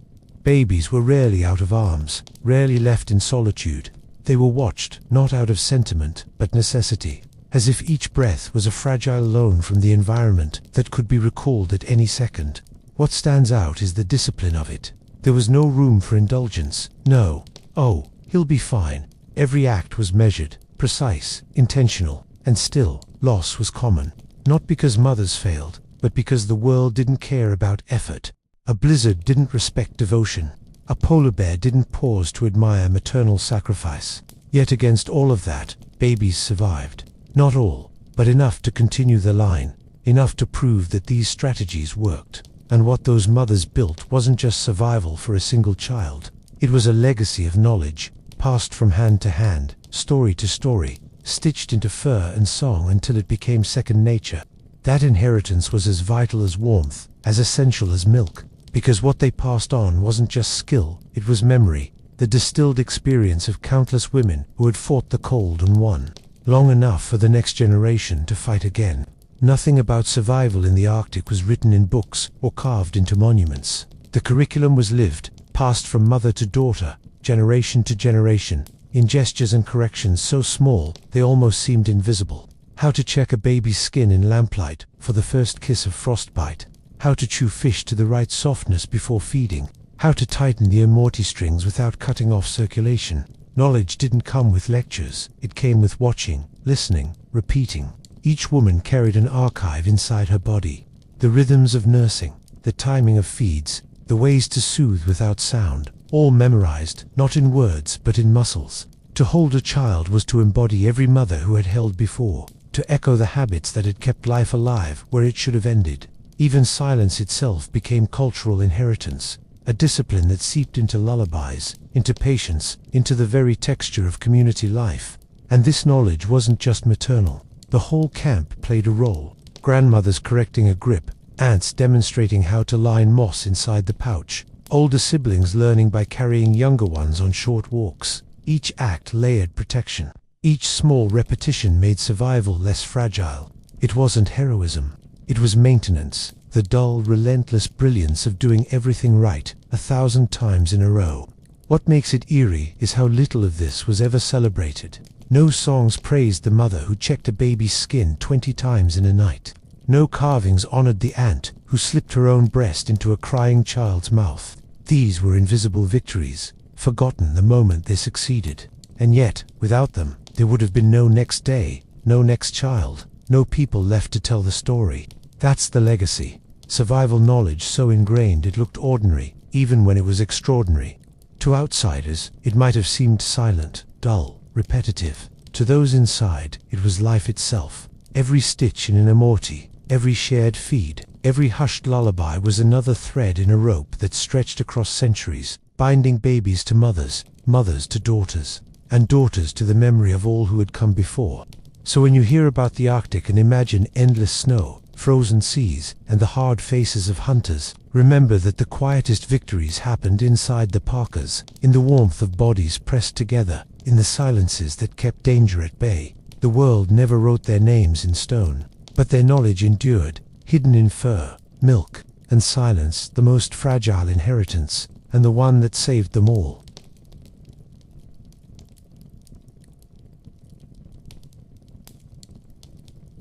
Babies were rarely out of arms, rarely left in solitude. They were watched, not out of sentiment, but necessity, as if each breath was a fragile loan from the environment that could be recalled at any second. What stands out is the discipline of it. There was no room for indulgence, no, "Oh, he'll be fine." Every act was measured, precise, intentional, and still, loss was common. Not because mothers failed, but because the world didn't care about effort. A blizzard didn't respect devotion. A polar bear didn't pause to admire maternal sacrifice. Yet against all of that, babies survived. Not all, but enough to continue the line, enough to prove that these strategies worked. And what those mothers built wasn't just survival for a single child. It was a legacy of knowledge, passed from hand to hand, story to story, stitched into fur and song until it became second nature. That inheritance was as vital as warmth, as essential as milk. Because what they passed on wasn't just skill, it was memory, the distilled experience of countless women who had fought the cold and won, long enough for the next generation to fight again. Nothing about survival in the Arctic was written in books or carved into monuments. The curriculum was lived, passed from mother to daughter, generation to generation, in gestures and corrections so small they almost seemed invisible. How to check a baby's skin in lamplight for the first kiss of frostbite. How to chew fish to the right softness before feeding. How to tighten the amorti strings without cutting off circulation. Knowledge didn't come with lectures, it came with watching, listening, repeating. Each woman carried an archive inside her body. The rhythms of nursing, the timing of feeds, the ways to soothe without sound, all memorized, not in words but in muscles. To hold a child was to embody every mother who had held before, to echo the habits that had kept life alive where it should have ended. Even silence itself became cultural inheritance, a discipline that seeped into lullabies, into patience, into the very texture of community life. And this knowledge wasn't just maternal. The whole camp played a role. Grandmothers correcting a grip, aunts demonstrating how to line moss inside the pouch, older siblings learning by carrying younger ones on short walks. Each act layered protection. Each small repetition made survival less fragile. It wasn't heroism. It was maintenance, the dull, relentless brilliance of doing everything right 1,000 times in a row. What makes it eerie is how little of this was ever celebrated. No songs praised the mother who checked a baby's skin 20 times in a night. No carvings honored the aunt who slipped her own breast into a crying child's mouth. These were invisible victories, forgotten the moment they succeeded. And yet, without them, there would have been no next day, no next child, no people left to tell the story. That's the legacy. Survival knowledge so ingrained it looked ordinary, even when it was extraordinary. To outsiders, it might have seemed silent, dull, repetitive. To those inside, it was life itself. Every stitch in an immorti, every shared feed, every hushed lullaby was another thread in a rope that stretched across centuries, binding babies to mothers, mothers to daughters, and daughters to the memory of all who had come before. So when you hear about the Arctic and imagine endless snow, frozen seas, and the hard faces of hunters, remember that the quietest victories happened inside the parkas, in the warmth of bodies pressed together, in the silences that kept danger at bay. The world never wrote their names in stone, but their knowledge endured, hidden in fur, milk, and silence, the most fragile inheritance, and the one that saved them all.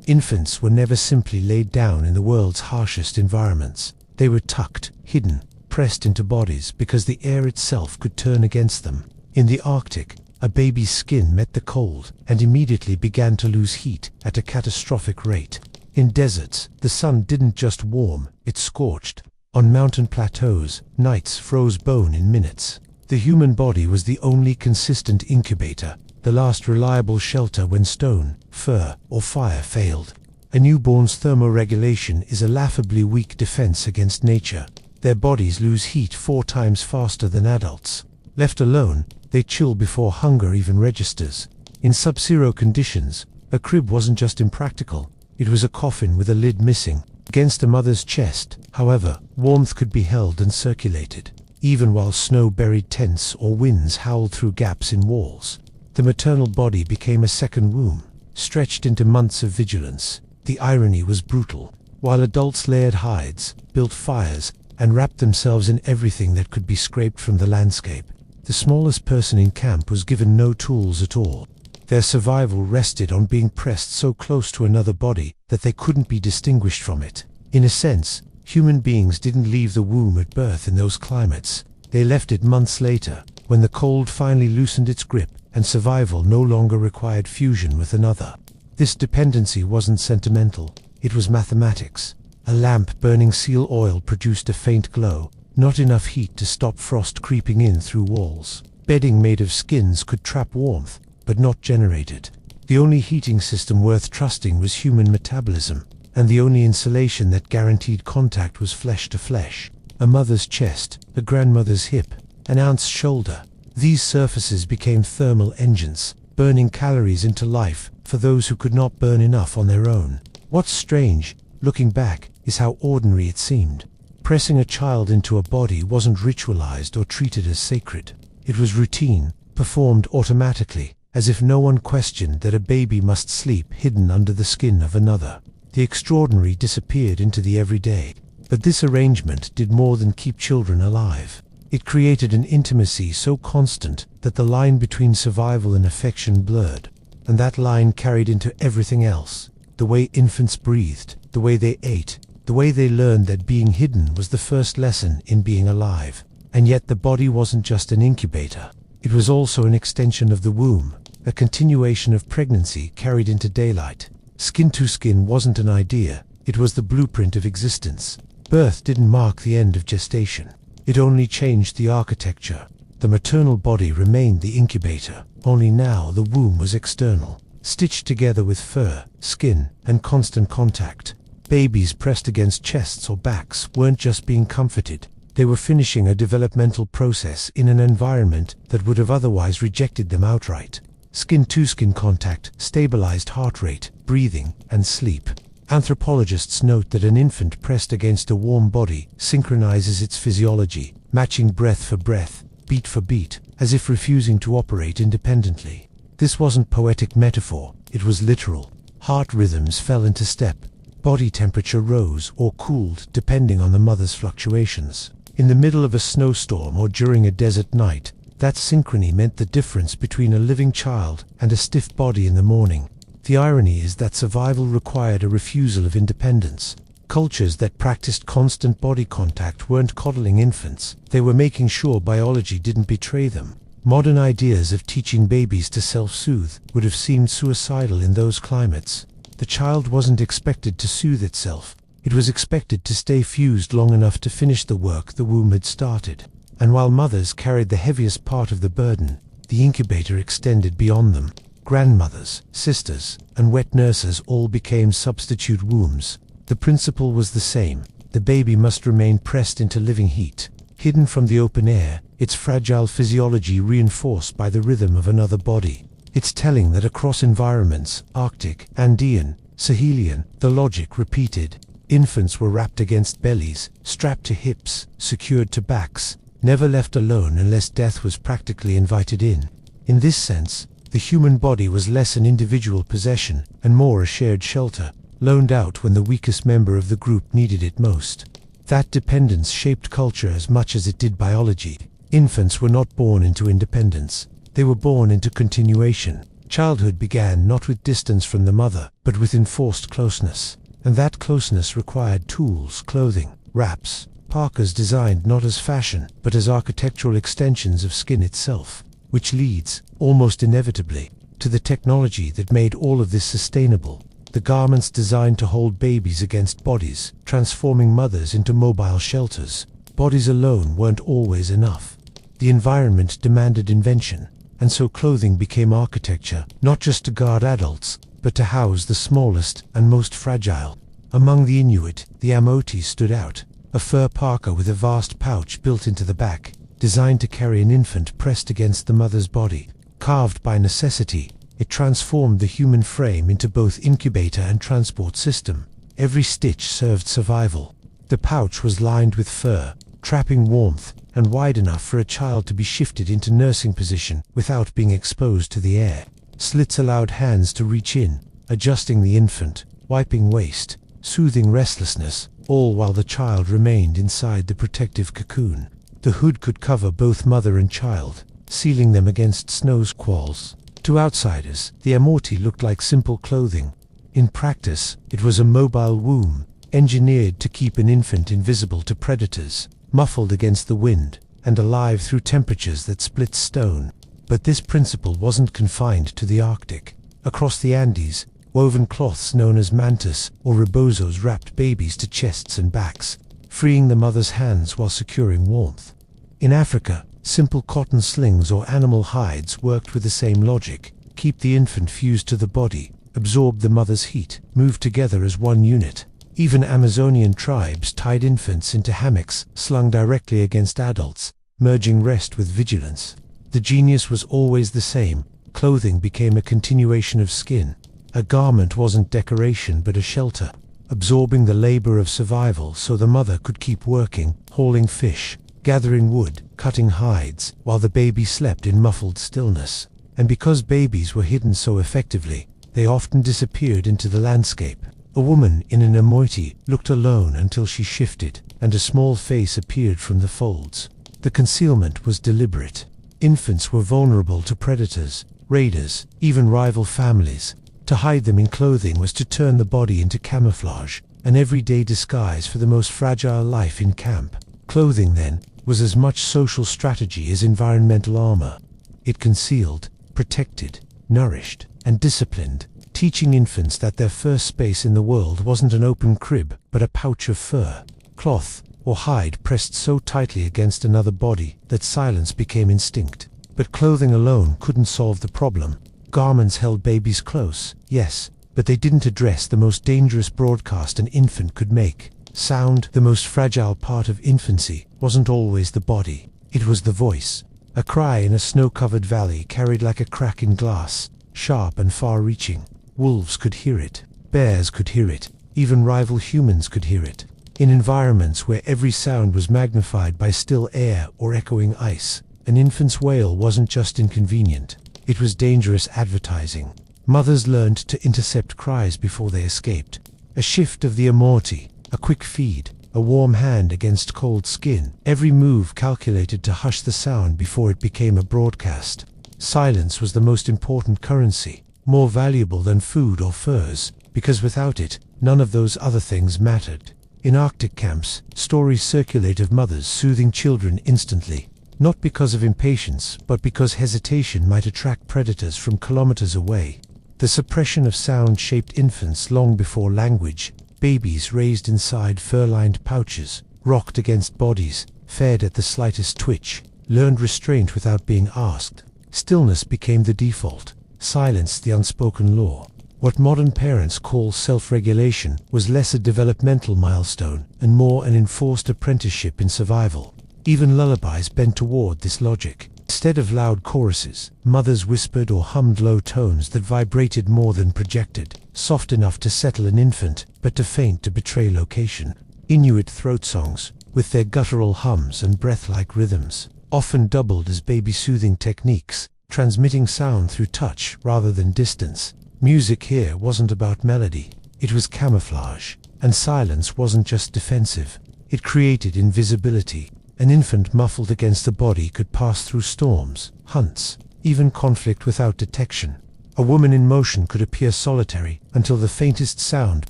Infants were never simply laid down in the world's harshest environments. They were tucked, hidden, pressed into bodies because the air itself could turn against them. In the Arctic, a baby's skin met the cold and immediately began to lose heat at a catastrophic rate. In deserts, the sun didn't just warm, it scorched. On mountain plateaus, nights froze bone in minutes. The human body was the only consistent incubator, the last reliable shelter when stone, fur, or fire failed. A newborn's thermoregulation is a laughably weak defense against nature. Their bodies lose heat 4 times faster than adults. Left alone, they chill before hunger even registers. In sub-zero conditions, a crib wasn't just impractical, it was a coffin with a lid missing. Against a mother's chest, however, warmth could be held and circulated, even while snow-buried tents or winds howled through gaps in walls. The maternal body became a second womb, stretched into months of vigilance. The irony was brutal. While adults layered hides, built fires, and wrapped themselves in everything that could be scraped from the landscape, the smallest person in camp was given no tools at all. Their survival rested on being pressed so close to another body that they couldn't be distinguished from it. In a sense, human beings didn't leave the womb at birth in those climates. They left it months later, when the cold finally loosened its grip and survival no longer required fusion with another. This dependency wasn't sentimental, it was mathematics. A lamp burning seal oil produced a faint glow, not enough heat to stop frost creeping in through walls. Bedding made of skins could trap warmth, but not generate it. The only heating system worth trusting was human metabolism, and the only insulation that guaranteed contact was flesh to flesh. A mother's chest, a grandmother's hip, an aunt's shoulder. These surfaces became thermal engines, burning calories into life for those who could not burn enough on their own. What's strange, looking back, is how ordinary it seemed. Pressing a child into a body wasn't ritualized or treated as sacred. It was routine, performed automatically, as if no one questioned that a baby must sleep hidden under the skin of another. The extraordinary disappeared into the everyday. But this arrangement did more than keep children alive. It created an intimacy so constant that the line between survival and affection blurred. And that line carried into everything else. The way infants breathed, the way they ate, the way they learned that being hidden was the first lesson in being alive. And yet the body wasn't just an incubator. It was also an extension of the womb, a continuation of pregnancy carried into daylight. Skin to skin wasn't an idea, it was the blueprint of existence. Birth didn't mark the end of gestation. It only changed the architecture. The maternal body remained the incubator, only now the womb was external, stitched together with fur, skin, and constant contact. Babies pressed against chests or backs weren't just being comforted, they were finishing a developmental process in an environment that would have otherwise rejected them outright. Skin-to-skin contact stabilized heart rate, breathing, and sleep. Anthropologists note that an infant pressed against a warm body synchronizes its physiology, matching breath for breath, beat for beat, as if refusing to operate independently. This wasn't poetic metaphor, it was literal. Heart rhythms fell into step. Body temperature rose or cooled depending on the mother's fluctuations. In the middle of a snowstorm or during a desert night, that synchrony meant the difference between a living child and a stiff body in the morning. The irony is that survival required a refusal of independence. Cultures that practiced constant body contact weren't coddling infants, they were making sure biology didn't betray them. Modern ideas of teaching babies to self-soothe would have seemed suicidal in those climates. The child wasn't expected to soothe itself. It was expected to stay fused long enough to finish the work the womb had started. And while mothers carried the heaviest part of the burden, the incubator extended beyond them. Grandmothers, sisters, and wet nurses all became substitute wombs. The principle was the same. The baby must remain pressed into living heat, hidden from the open air, its fragile physiology reinforced by the rhythm of another body. It's telling that across environments, Arctic, Andean, Sahelian, the logic repeated. Infants were wrapped against bellies, strapped to hips, secured to backs, never left alone unless death was practically invited in. In this sense, the human body was less an individual possession and more a shared shelter, loaned out when the weakest member of the group needed it most. That dependence shaped culture as much as it did biology. Infants were not born into independence. They were born into continuation. Childhood began not with distance from the mother, but with enforced closeness. And that closeness required tools, clothing, wraps, parkas designed not as fashion, but as architectural extensions of skin itself. Which leads, almost inevitably, to the technology that made all of this sustainable. The garments designed to hold babies against bodies, transforming mothers into mobile shelters. Bodies alone weren't always enough. The environment demanded invention, and so clothing became architecture, not just to guard adults, but to house the smallest and most fragile. Among the Inuit, the amoti stood out, a fur parka with a vast pouch built into the back, designed to carry an infant pressed against the mother's body. Carved by necessity, it transformed the human frame into both incubator and transport system. Every stitch served survival. The pouch was lined with fur, trapping warmth, and wide enough for a child to be shifted into nursing position without being exposed to the air. Slits allowed hands to reach in, adjusting the infant, wiping waste, soothing restlessness, all while the child remained inside the protective cocoon. The hood could cover both mother and child, sealing them against snow squalls. To outsiders, the amoti looked like simple clothing. In practice, it was a mobile womb, engineered to keep an infant invisible to predators, muffled against the wind, and alive through temperatures that split stone. But this principle wasn't confined to the Arctic. Across the Andes, woven cloths known as mantas or rebozos wrapped babies to chests and backs, freeing the mother's hands while securing warmth. In Africa, simple cotton slings or animal hides worked with the same logic. Keep the infant fused to the body, absorb the mother's heat, move together as one unit. Even Amazonian tribes tied infants into hammocks slung directly against adults, merging rest with vigilance. The genius was always the same. Clothing became a continuation of skin. A garment wasn't decoration but a shelter, absorbing the labor of survival so the mother could keep working, hauling fish, gathering wood, cutting hides, while the baby slept in muffled stillness. And because babies were hidden so effectively, they often disappeared into the landscape. A woman in an amoti looked alone until she shifted, and a small face appeared from the folds. The concealment was deliberate. Infants were vulnerable to predators, raiders, even rival families. To hide them in clothing was to turn the body into camouflage, an everyday disguise for the most fragile life in camp. Clothing, then, was as much social strategy as environmental armor. It concealed, protected, nourished, and disciplined, teaching infants that their first space in the world wasn't an open crib, but a pouch of fur, cloth, or hide pressed so tightly against another body that silence became instinct. But clothing alone couldn't solve the problem. Garments held babies close, yes, but they didn't address the most dangerous broadcast an infant could make. Sound, the most fragile part of infancy, wasn't always the body. It was the voice. A cry in a snow-covered valley carried like a crack in glass, sharp and far-reaching. Wolves could hear it. Bears could hear it. Even rival humans could hear it. In environments where every sound was magnified by still air or echoing ice, an infant's wail wasn't just inconvenient. It was dangerous advertising. Mothers learned to intercept cries before they escaped. A shift of the amorti, a quick feed, a warm hand against cold skin, every move calculated to hush the sound before it became a broadcast. Silence was the most important currency, more valuable than food or furs, because without it, none of those other things mattered. In Arctic camps, stories circulate of mothers soothing children instantly, not because of impatience, but because hesitation might attract predators from kilometers away. The suppression of sound shaped infants long before language. Babies raised inside fur-lined pouches, rocked against bodies, fed at the slightest twitch, learned restraint without being asked. Stillness became the default, silence the unspoken law. What modern parents call self-regulation was less a developmental milestone and more an enforced apprenticeship in survival. Even lullabies bent toward this logic. Instead of loud choruses, mothers whispered or hummed low tones that vibrated more than projected, soft enough to settle an infant, but too faint to betray location. Inuit throat songs, with their guttural hums and breath-like rhythms, often doubled as baby-soothing techniques, transmitting sound through touch rather than distance. Music here wasn't about melody, it was camouflage, and silence wasn't just defensive, it created invisibility. An infant muffled against the body could pass through storms, hunts, even conflict without detection. A woman in motion could appear solitary until the faintest sound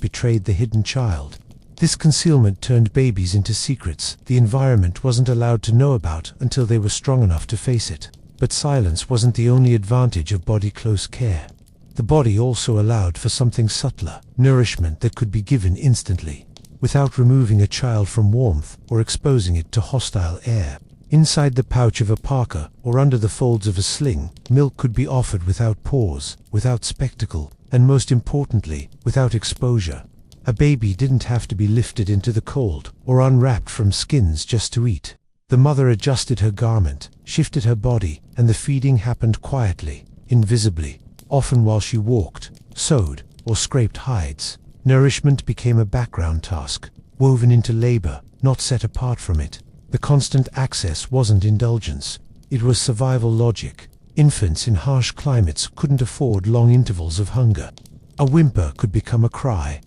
betrayed the hidden child. This concealment turned babies into secrets the environment wasn't allowed to know about until they were strong enough to face it. But silence wasn't the only advantage of body-close care. The body also allowed for something subtler, nourishment that could be given instantly, without removing a child from warmth or exposing it to hostile air. Inside the pouch of a parka or under the folds of a sling, milk could be offered without pause, without spectacle, and most importantly, without exposure. A baby didn't have to be lifted into the cold or unwrapped from skins just to eat. The mother adjusted her garment, shifted her body, and the feeding happened quietly, invisibly, often while she walked, sewed, or scraped hides. Nourishment became a background task, woven into labor, not set apart from it. The constant access wasn't indulgence, it was survival logic. Infants in harsh climates couldn't afford long intervals of hunger. A whimper could become a cry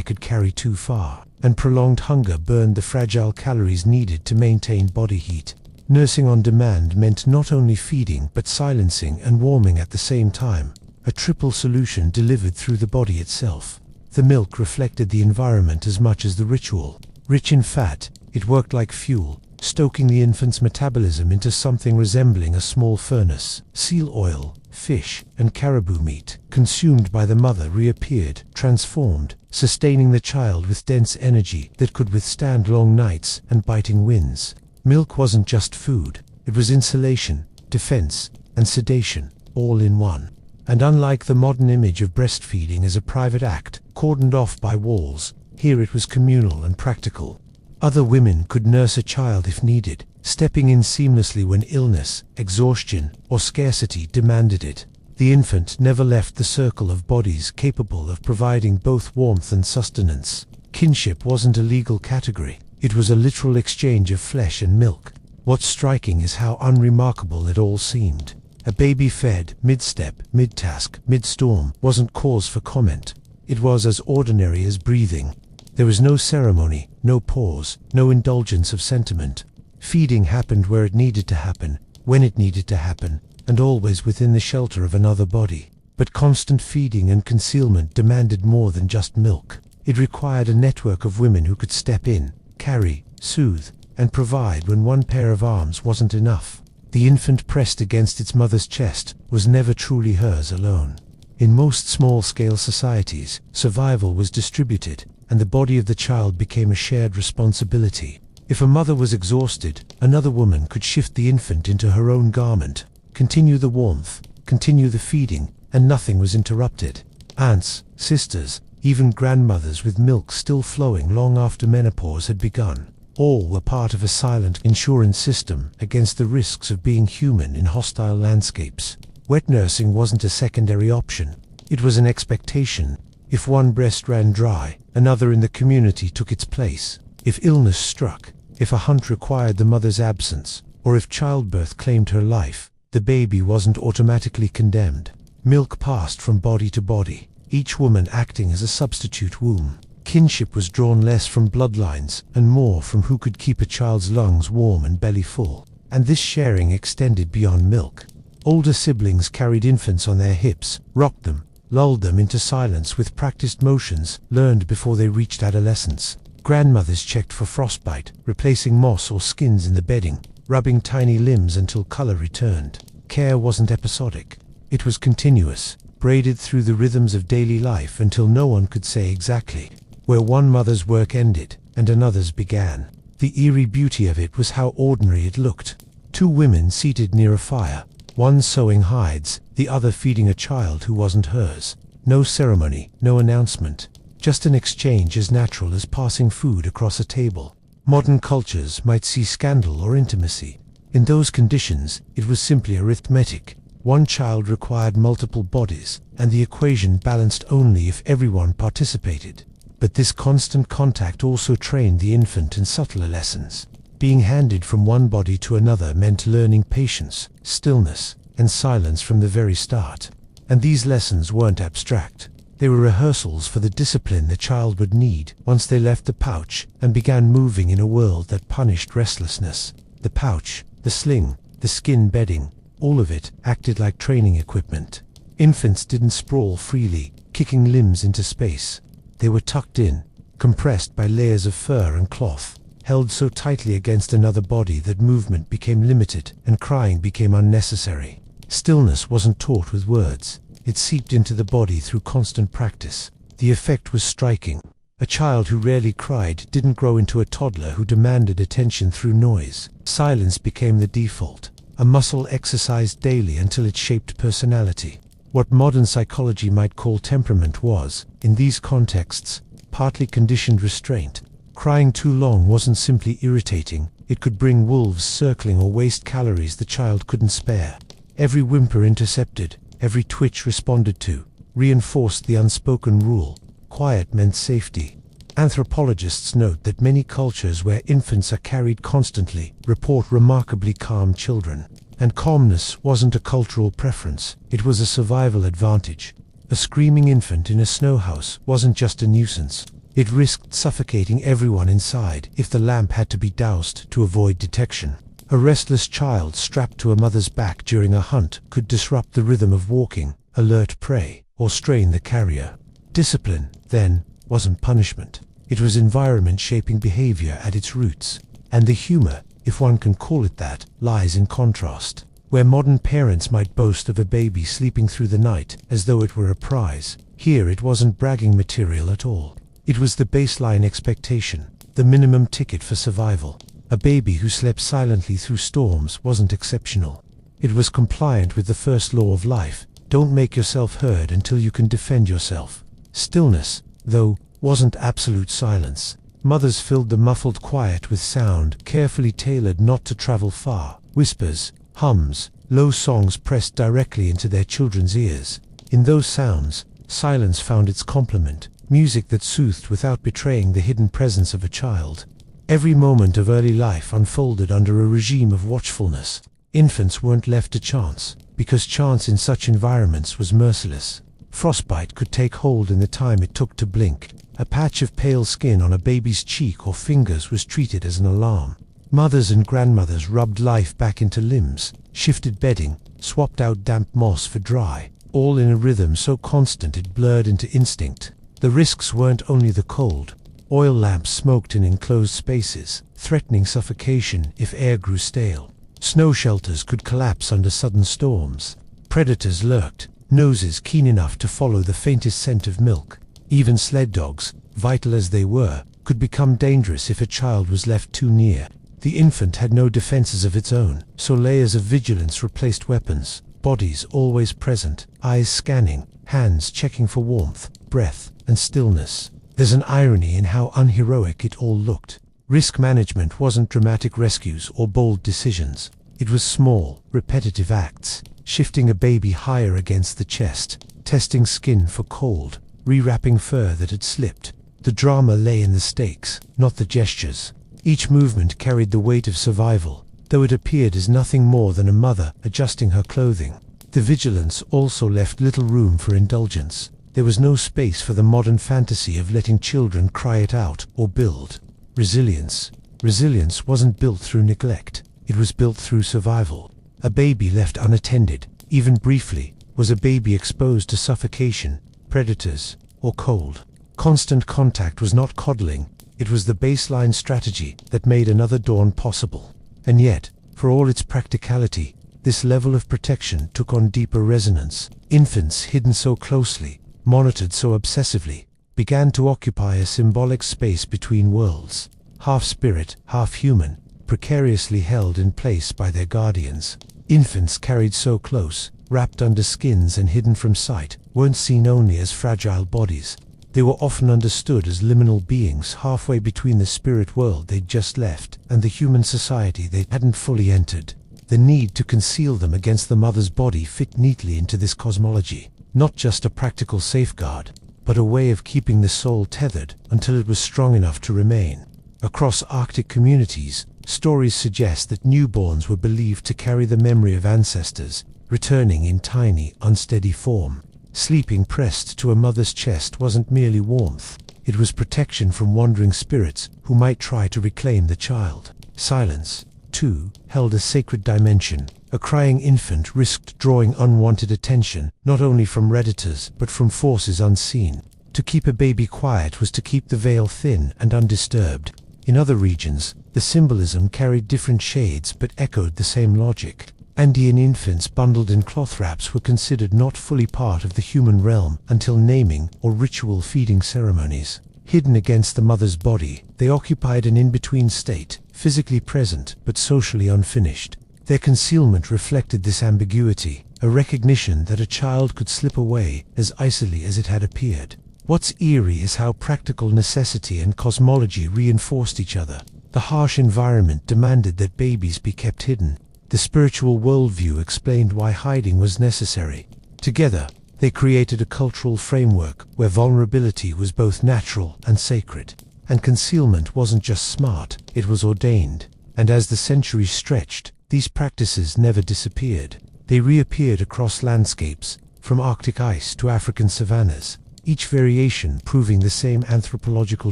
could carry too far, and prolonged hunger burned the fragile calories needed to maintain body heat. Nursing on demand meant not only feeding but silencing and warming at the same time, a triple solution delivered through the body itself. The milk reflected the environment as much as the ritual. Rich in fat, it worked like fuel, stoking the infant's metabolism into something resembling a small furnace. Seal oil, fish, and caribou meat, consumed by the mother, reappeared, transformed, sustaining the child with dense energy that could withstand long nights and biting winds. Milk wasn't just food, it was insulation, defense, and sedation, all in one. And unlike the modern image of breastfeeding as a private act, cordoned off by walls, here it was communal and practical. Other women could nurse a child if needed, stepping in seamlessly when illness, exhaustion, or scarcity demanded it. The infant never left the circle of bodies capable of providing both warmth and sustenance. Kinship wasn't a legal category, it was a literal exchange of flesh and milk. What's striking is how unremarkable it all seemed. A baby fed, mid-step, mid-task, mid-storm, wasn't cause for comment. It was as ordinary as breathing. There was no ceremony, no pause, no indulgence of sentiment. Feeding happened where it needed to happen, when it needed to happen, and always within the shelter of another body. But constant feeding and concealment demanded more than just milk. It required a network of women who could step in, carry, soothe, and provide when one pair of arms wasn't enough. The infant pressed against its mother's chest was never truly hers alone. In most small-scale societies, survival was distributed, and the body of the child became a shared responsibility. If a mother was exhausted, another woman could shift the infant into her own garment, continue the warmth, continue the feeding, and nothing was interrupted. Aunts, sisters, even grandmothers with milk still flowing long after menopause had begun. All were part of a silent insurance system against the risks of being human in hostile landscapes. Wet nursing wasn't a secondary option, it was an expectation. If one breast ran dry, another in the community took its place. If illness struck, if a hunt required the mother's absence, or if childbirth claimed her life, the baby wasn't automatically condemned. Milk passed from body to body, each woman acting as a substitute womb. Kinship was drawn less from bloodlines and more from who could keep a child's lungs warm and belly full. And this sharing extended beyond milk. Older siblings carried infants on their hips, rocked them, lulled them into silence with practiced motions learned before they reached adolescence. Grandmothers checked for frostbite, replacing moss or skins in the bedding, rubbing tiny limbs until color returned. Care wasn't episodic. It was continuous, braided through the rhythms of daily life until no one could say exactly where one mother's work ended and another's began. The eerie beauty of it was how ordinary it looked. Two women seated near a fire, one sewing hides, the other feeding a child who wasn't hers. No ceremony, no announcement, just an exchange as natural as passing food across a table. Modern cultures might see scandal or intimacy. In those conditions, it was simply arithmetic. One child required multiple bodies, and the equation balanced only if everyone participated. But this constant contact also trained the infant in subtler lessons. Being handed from one body to another meant learning patience, stillness, and silence from the very start. And these lessons weren't abstract. They were rehearsals for the discipline the child would need once they left the pouch and began moving in a world that punished restlessness. The pouch, the sling, the skin bedding, all of it acted like training equipment. Infants didn't sprawl freely, kicking limbs into space. They were tucked in, compressed by layers of fur and cloth, held so tightly against another body that movement became limited and crying became unnecessary. Stillness wasn't taught with words. It seeped into the body through constant practice. The effect was striking. A child who rarely cried didn't grow into a toddler who demanded attention through noise. Silence became the default, a muscle exercised daily until it shaped personality. What modern psychology might call temperament was, in these contexts, partly conditioned restraint. Crying too long wasn't simply irritating, it could bring wolves circling or waste calories the child couldn't spare. Every whimper intercepted, every twitch responded to, reinforced the unspoken rule: quiet meant safety. Anthropologists note that many cultures where infants are carried constantly report remarkably calm children. And calmness wasn't a cultural preference, it was a survival advantage. A screaming infant in a snow house wasn't just a nuisance. It risked suffocating everyone inside if the lamp had to be doused to avoid detection. A restless child strapped to a mother's back during a hunt could disrupt the rhythm of walking, alert prey, or strain the carrier. Discipline, then, wasn't punishment. It was environment shaping behavior at its roots. And the humor, if one can call it that, lies in contrast. Where modern parents might boast of a baby sleeping through the night as though it were a prize, here it wasn't bragging material at all. It was the baseline expectation, the minimum ticket for survival. A baby who slept silently through storms wasn't exceptional. It was compliant with the first law of life: don't make yourself heard until you can defend yourself. Stillness, though, wasn't absolute silence. Mothers filled the muffled quiet with sound, carefully tailored not to travel far. Whispers, hums, low songs pressed directly into their children's ears. In those sounds, silence found its complement, music that soothed without betraying the hidden presence of a child. Every moment of early life unfolded under a regime of watchfulness. Infants weren't left to chance, because chance in such environments was merciless. Frostbite could take hold in the time it took to blink. A patch of pale skin on a baby's cheek or fingers was treated as an alarm. Mothers and grandmothers rubbed life back into limbs, shifted bedding, swapped out damp moss for dry, all in a rhythm so constant it blurred into instinct. The risks weren't only the cold. Oil lamps smoked in enclosed spaces, threatening suffocation if air grew stale. Snow shelters could collapse under sudden storms. Predators lurked, noses keen enough to follow the faintest scent of milk. Even sled dogs, vital as they were, could become dangerous if a child was left too near. The infant had no defenses of its own, so layers of vigilance replaced weapons. Bodies always present, eyes scanning, hands checking for warmth, breath, and stillness. There's an irony in how unheroic it all looked. Risk management wasn't dramatic rescues or bold decisions. It was small, repetitive acts, shifting a baby higher against the chest, testing skin for cold, rewrapping fur that had slipped. The drama lay in the stakes, not the gestures. Each movement carried the weight of survival, though it appeared as nothing more than a mother adjusting her clothing. The vigilance also left little room for indulgence. There was no space for the modern fantasy of letting children cry it out or build resilience. Resilience wasn't built through neglect, it was built through survival. A baby left unattended, even briefly, was a baby exposed to suffocation, predators, or cold. Constant contact was not coddling, it was the baseline strategy that made another dawn possible. And yet, for all its practicality, this level of protection took on deeper resonance. Infants hidden so closely, monitored so obsessively, began to occupy a symbolic space between worlds. Half spirit, half human, precariously held in place by their guardians. Infants carried so close, wrapped under skins and hidden from sight, weren't seen only as fragile bodies. They were often understood as liminal beings halfway between the spirit world they'd just left and the human society they hadn't fully entered. The need to conceal them against the mother's body fit neatly into this cosmology. Not just a practical safeguard, but a way of keeping the soul tethered until it was strong enough to remain. Across Arctic communities, stories suggest that newborns were believed to carry the memory of ancestors, returning in tiny, unsteady form. Sleeping pressed to a mother's chest wasn't merely warmth, it was protection from wandering spirits who might try to reclaim the child. Silence, too, held a sacred dimension. A crying infant risked drawing unwanted attention, not only from predators, but from forces unseen. To keep a baby quiet was to keep the veil thin and undisturbed. In other regions, the symbolism carried different shades but echoed the same logic. Andean infants bundled in cloth wraps were considered not fully part of the human realm until naming or ritual feeding ceremonies. Hidden against the mother's body, they occupied an in-between state, physically present but socially unfinished. Their concealment reflected this ambiguity, a recognition that a child could slip away as icily as it had appeared. What's eerie is how practical necessity and cosmology reinforced each other. The harsh environment demanded that babies be kept hidden. The spiritual worldview explained why hiding was necessary. Together, they created a cultural framework where vulnerability was both natural and sacred. And concealment wasn't just smart, it was ordained. And as the centuries stretched, these practices never disappeared. They reappeared across landscapes, from Arctic ice to African savannas, each variation proving the same anthropological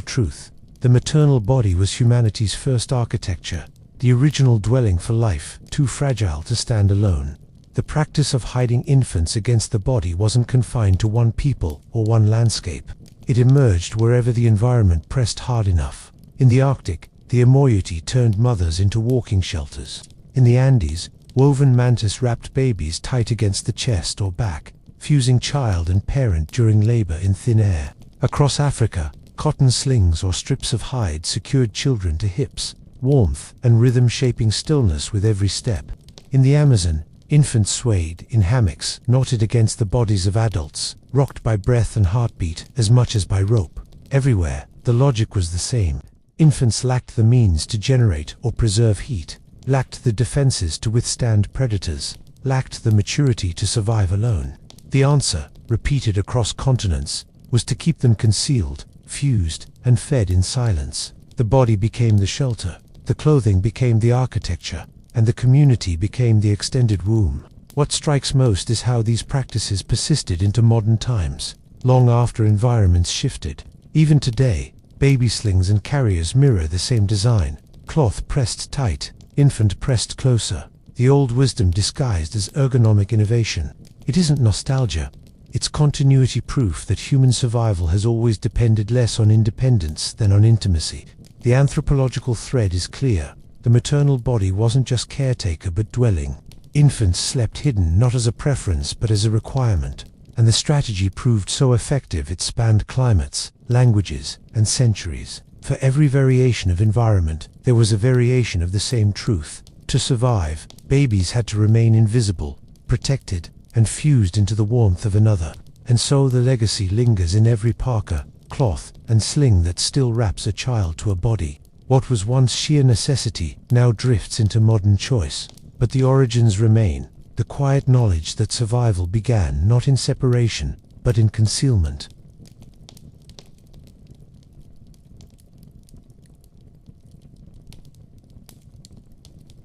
truth. The maternal body was humanity's first architecture, the original dwelling for life, too fragile to stand alone. The practice of hiding infants against the body wasn't confined to one people or one landscape. It emerged wherever the environment pressed hard enough. In the Arctic, the Inuit turned mothers into walking shelters. In the Andes, woven mantis wrapped babies tight against the chest or back, fusing child and parent during labor in thin air. Across Africa, cotton slings or strips of hide secured children to hips, warmth and rhythm shaping stillness with every step. In the Amazon, infants swayed in hammocks knotted against the bodies of adults, rocked by breath and heartbeat as much as by rope. Everywhere, the logic was the same. Infants lacked the means to generate or preserve heat, lacked the defenses to withstand predators, lacked the maturity to survive alone. The answer, repeated across continents, was to keep them concealed, fused, and fed in silence. The body became the shelter, the clothing became the architecture, and the community became the extended womb. What strikes most is how these practices persisted into modern times, long after environments shifted. Even today, baby slings and carriers mirror the same design, cloth pressed tight, infant pressed closer, the old wisdom disguised as ergonomic innovation. It isn't nostalgia, it's continuity proof that human survival has always depended less on independence than on intimacy. The anthropological thread is clear. The maternal body wasn't just caretaker but dwelling. Infants slept hidden not as a preference but as a requirement. And the strategy proved so effective it spanned climates, languages, and centuries. For every variation of environment, there was a variation of the same truth. To survive, babies had to remain invisible, protected, and fused into the warmth of another. And so the legacy lingers in every parka, cloth, and sling that still wraps a child to a body. What was once sheer necessity now drifts into modern choice. But the origins remain, the quiet knowledge that survival began not in separation, but in concealment.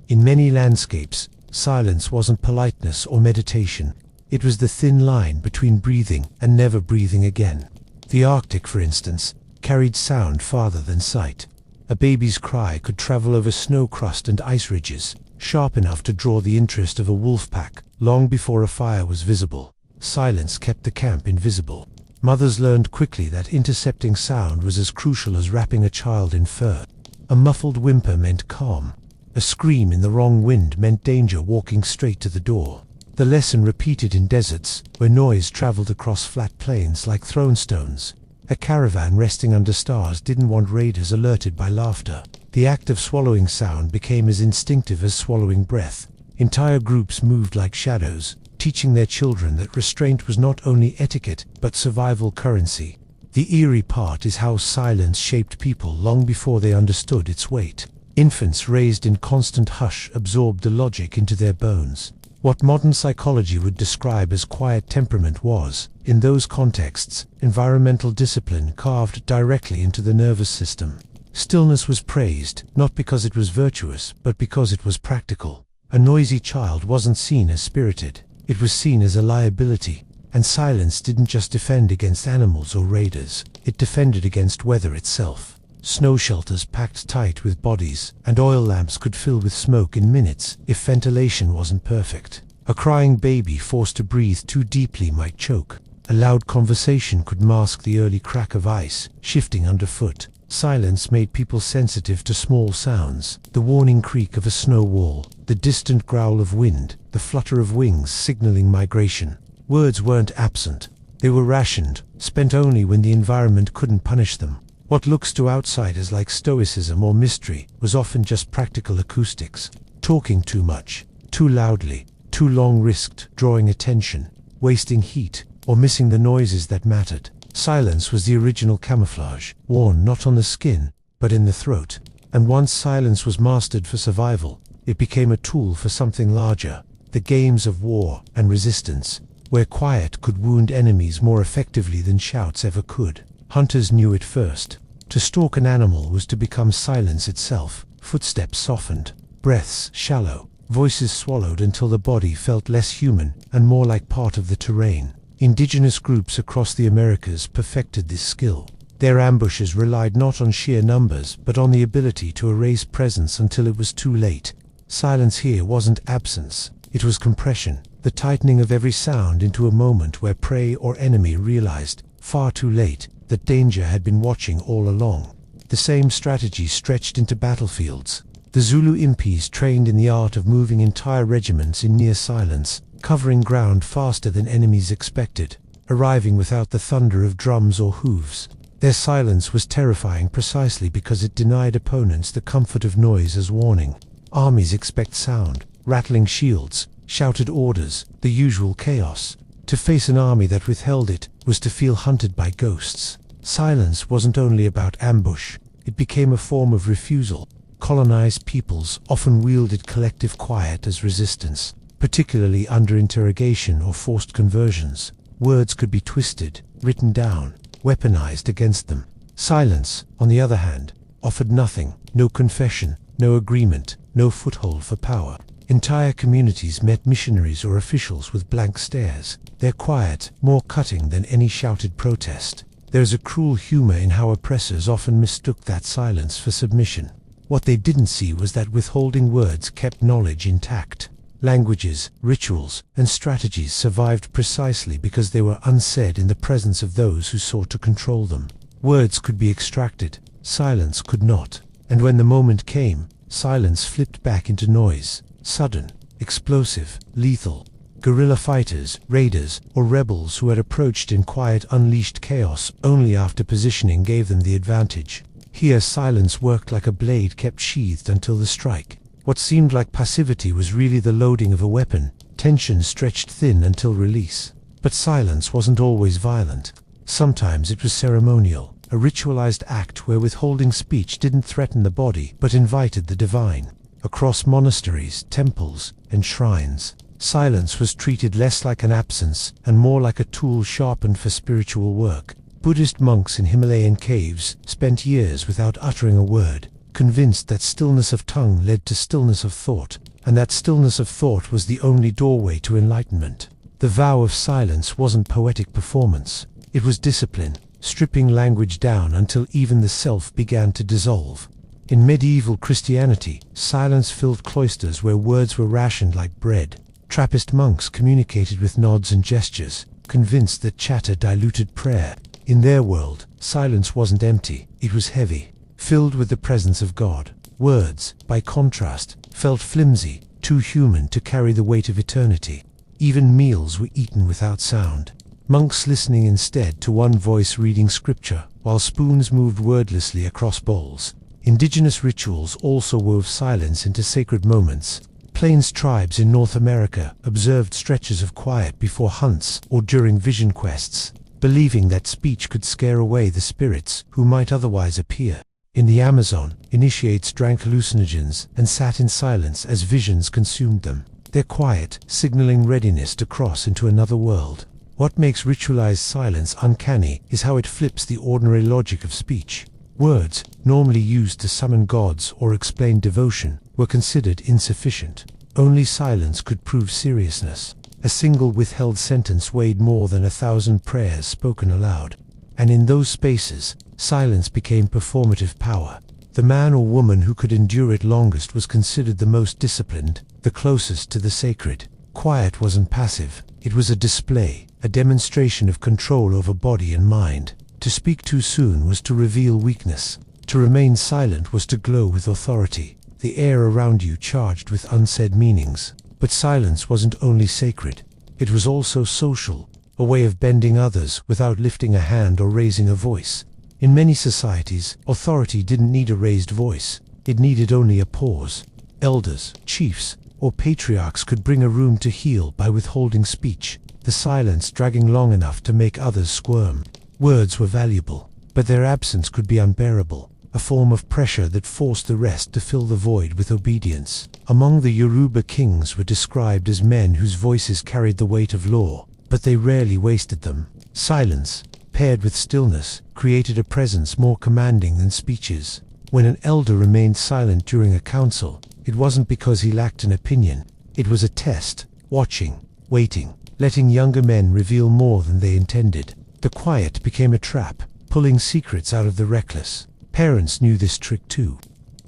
In many landscapes, silence wasn't politeness or meditation. It was the thin line between breathing and never breathing again. The Arctic, for instance, carried sound farther than sight. A baby's cry could travel over snow crust and ice ridges, sharp enough to draw the interest of a wolf pack long before a fire was visible. Silence kept the camp invisible. Mothers learned quickly that intercepting sound was as crucial as wrapping a child in fur. A muffled whimper meant calm. A scream in the wrong wind meant danger walking straight to the door. The lesson repeated in deserts, where noise traveled across flat plains like thrown stones. A caravan resting under stars didn't want raiders alerted by laughter. The act of swallowing sound became as instinctive as swallowing breath. Entire groups moved like shadows, teaching their children that restraint was not only etiquette, but survival currency. The eerie part is how silence shaped people long before they understood its weight. Infants raised in constant hush absorbed the logic into their bones. What modern psychology would describe as quiet temperament was, in those contexts, environmental discipline carved directly into the nervous system. Stillness was praised, not because it was virtuous, but because it was practical. A noisy child wasn't seen as spirited. It was seen as a liability. And silence didn't just defend against animals or raiders. It defended against weather itself. Snow shelters packed tight with bodies, and oil lamps could fill with smoke in minutes if ventilation wasn't perfect. A crying baby forced to breathe too deeply might choke. A loud conversation could mask the early crack of ice shifting underfoot. Silence made people sensitive to small sounds, the warning creak of a snow wall, the distant growl of wind, the flutter of wings signaling migration. Words weren't absent. They were rationed, spent only when the environment couldn't punish them. What looks to outsiders like stoicism or mystery was often just practical acoustics. Talking too much, too loudly, too long risked drawing attention, wasting heat, or missing the noises that mattered. Silence was the original camouflage, worn not on the skin, but in the throat. And once silence was mastered for survival, it became a tool for something larger. The games of war and resistance, where quiet could wound enemies more effectively than shouts ever could. Hunters knew it first. To stalk an animal was to become silence itself. Footsteps softened, breaths shallow, voices swallowed until the body felt less human and more like part of the terrain. Indigenous groups across the Americas perfected this skill. Their ambushes relied not on sheer numbers, but on the ability to erase presence until it was too late. Silence here wasn't absence, it was compression, the tightening of every sound into a moment where prey or enemy realized, far too late, that danger had been watching all along. The same strategy stretched into battlefields. The Zulu impis trained in the art of moving entire regiments in near silence, covering ground faster than enemies expected, arriving without the thunder of drums or hooves. Their silence was terrifying precisely because it denied opponents the comfort of noise as warning. Armies expect sound, rattling shields, shouted orders, the usual chaos. To face an army that withheld it was to feel hunted by ghosts. Silence wasn't only about ambush, it became a form of refusal. Colonized peoples often wielded collective quiet as resistance, particularly under interrogation or forced conversions. Words could be twisted, written down, weaponized against them. Silence, on the other hand, offered nothing, no confession, no agreement, no foothold for power. Entire communities met missionaries or officials with blank stares, their quiet more cutting than any shouted protest. There's a cruel humor in how oppressors often mistook that silence for submission. What they didn't see was that withholding words kept knowledge intact. Languages, rituals, and strategies survived precisely because they were unsaid in the presence of those who sought to control them. Words could be extracted, silence could not. And when the moment came, silence flipped back into noise. Sudden, explosive, lethal. Guerrilla fighters, raiders, or rebels who had approached in quiet unleashed chaos only after positioning gave them the advantage. Here silence worked like a blade kept sheathed until the strike. What seemed like passivity was really the loading of a weapon, tension stretched thin until release. But silence wasn't always violent. Sometimes it was ceremonial, a ritualized act where withholding speech didn't threaten the body but invited the divine. Across monasteries, temples, and shrines, silence was treated less like an absence and more like a tool sharpened for spiritual work. Buddhist monks in Himalayan caves spent years without uttering a word, convinced that stillness of tongue led to stillness of thought, and that stillness of thought was the only doorway to enlightenment. The vow of silence wasn't poetic performance. It was discipline, stripping language down until even the self began to dissolve. In medieval Christianity, silence filled cloisters where words were rationed like bread. Trappist monks communicated with nods and gestures, convinced that chatter diluted prayer. In their world, silence wasn't empty, it was heavy, filled with the presence of God. Words, by contrast, felt flimsy, too human to carry the weight of eternity. Even meals were eaten without sound, monks listening instead to one voice reading scripture, while spoons moved wordlessly across bowls. Indigenous rituals also wove silence into sacred moments. Plains tribes in North America observed stretches of quiet before hunts or during vision quests, believing that speech could scare away the spirits who might otherwise appear. In the Amazon, initiates drank hallucinogens and sat in silence as visions consumed them, their quiet signaling readiness to cross into another world. What makes ritualized silence uncanny is how it flips the ordinary logic of speech. Words, normally used to summon gods or explain devotion, were considered insufficient. Only silence could prove seriousness. A single withheld sentence weighed more than 1,000 prayers spoken aloud. And in those spaces, silence became performative power. The man or woman who could endure it longest was considered the most disciplined, the closest to the sacred. Quiet wasn't passive, it was a display, a demonstration of control over body and mind. To speak too soon was to reveal weakness. To remain silent was to glow with authority, the air around you charged with unsaid meanings. But silence wasn't only sacred, it was also social, a way of bending others without lifting a hand or raising a voice. In many societies, authority didn't need a raised voice, it needed only a pause. Elders, chiefs, or patriarchs could bring a room to heal by withholding speech, the silence dragging long enough to make others squirm. Words were valuable, but their absence could be unbearable, a form of pressure that forced the rest to fill the void with obedience. Among the Yoruba kings were described as men whose voices carried the weight of law, but they rarely wasted them. Silence, paired with stillness, created a presence more commanding than speeches. When an elder remained silent during a council, it wasn't because he lacked an opinion. It was a test, watching, waiting, letting younger men reveal more than they intended. The quiet became a trap, pulling secrets out of the reckless. Parents knew this trick too.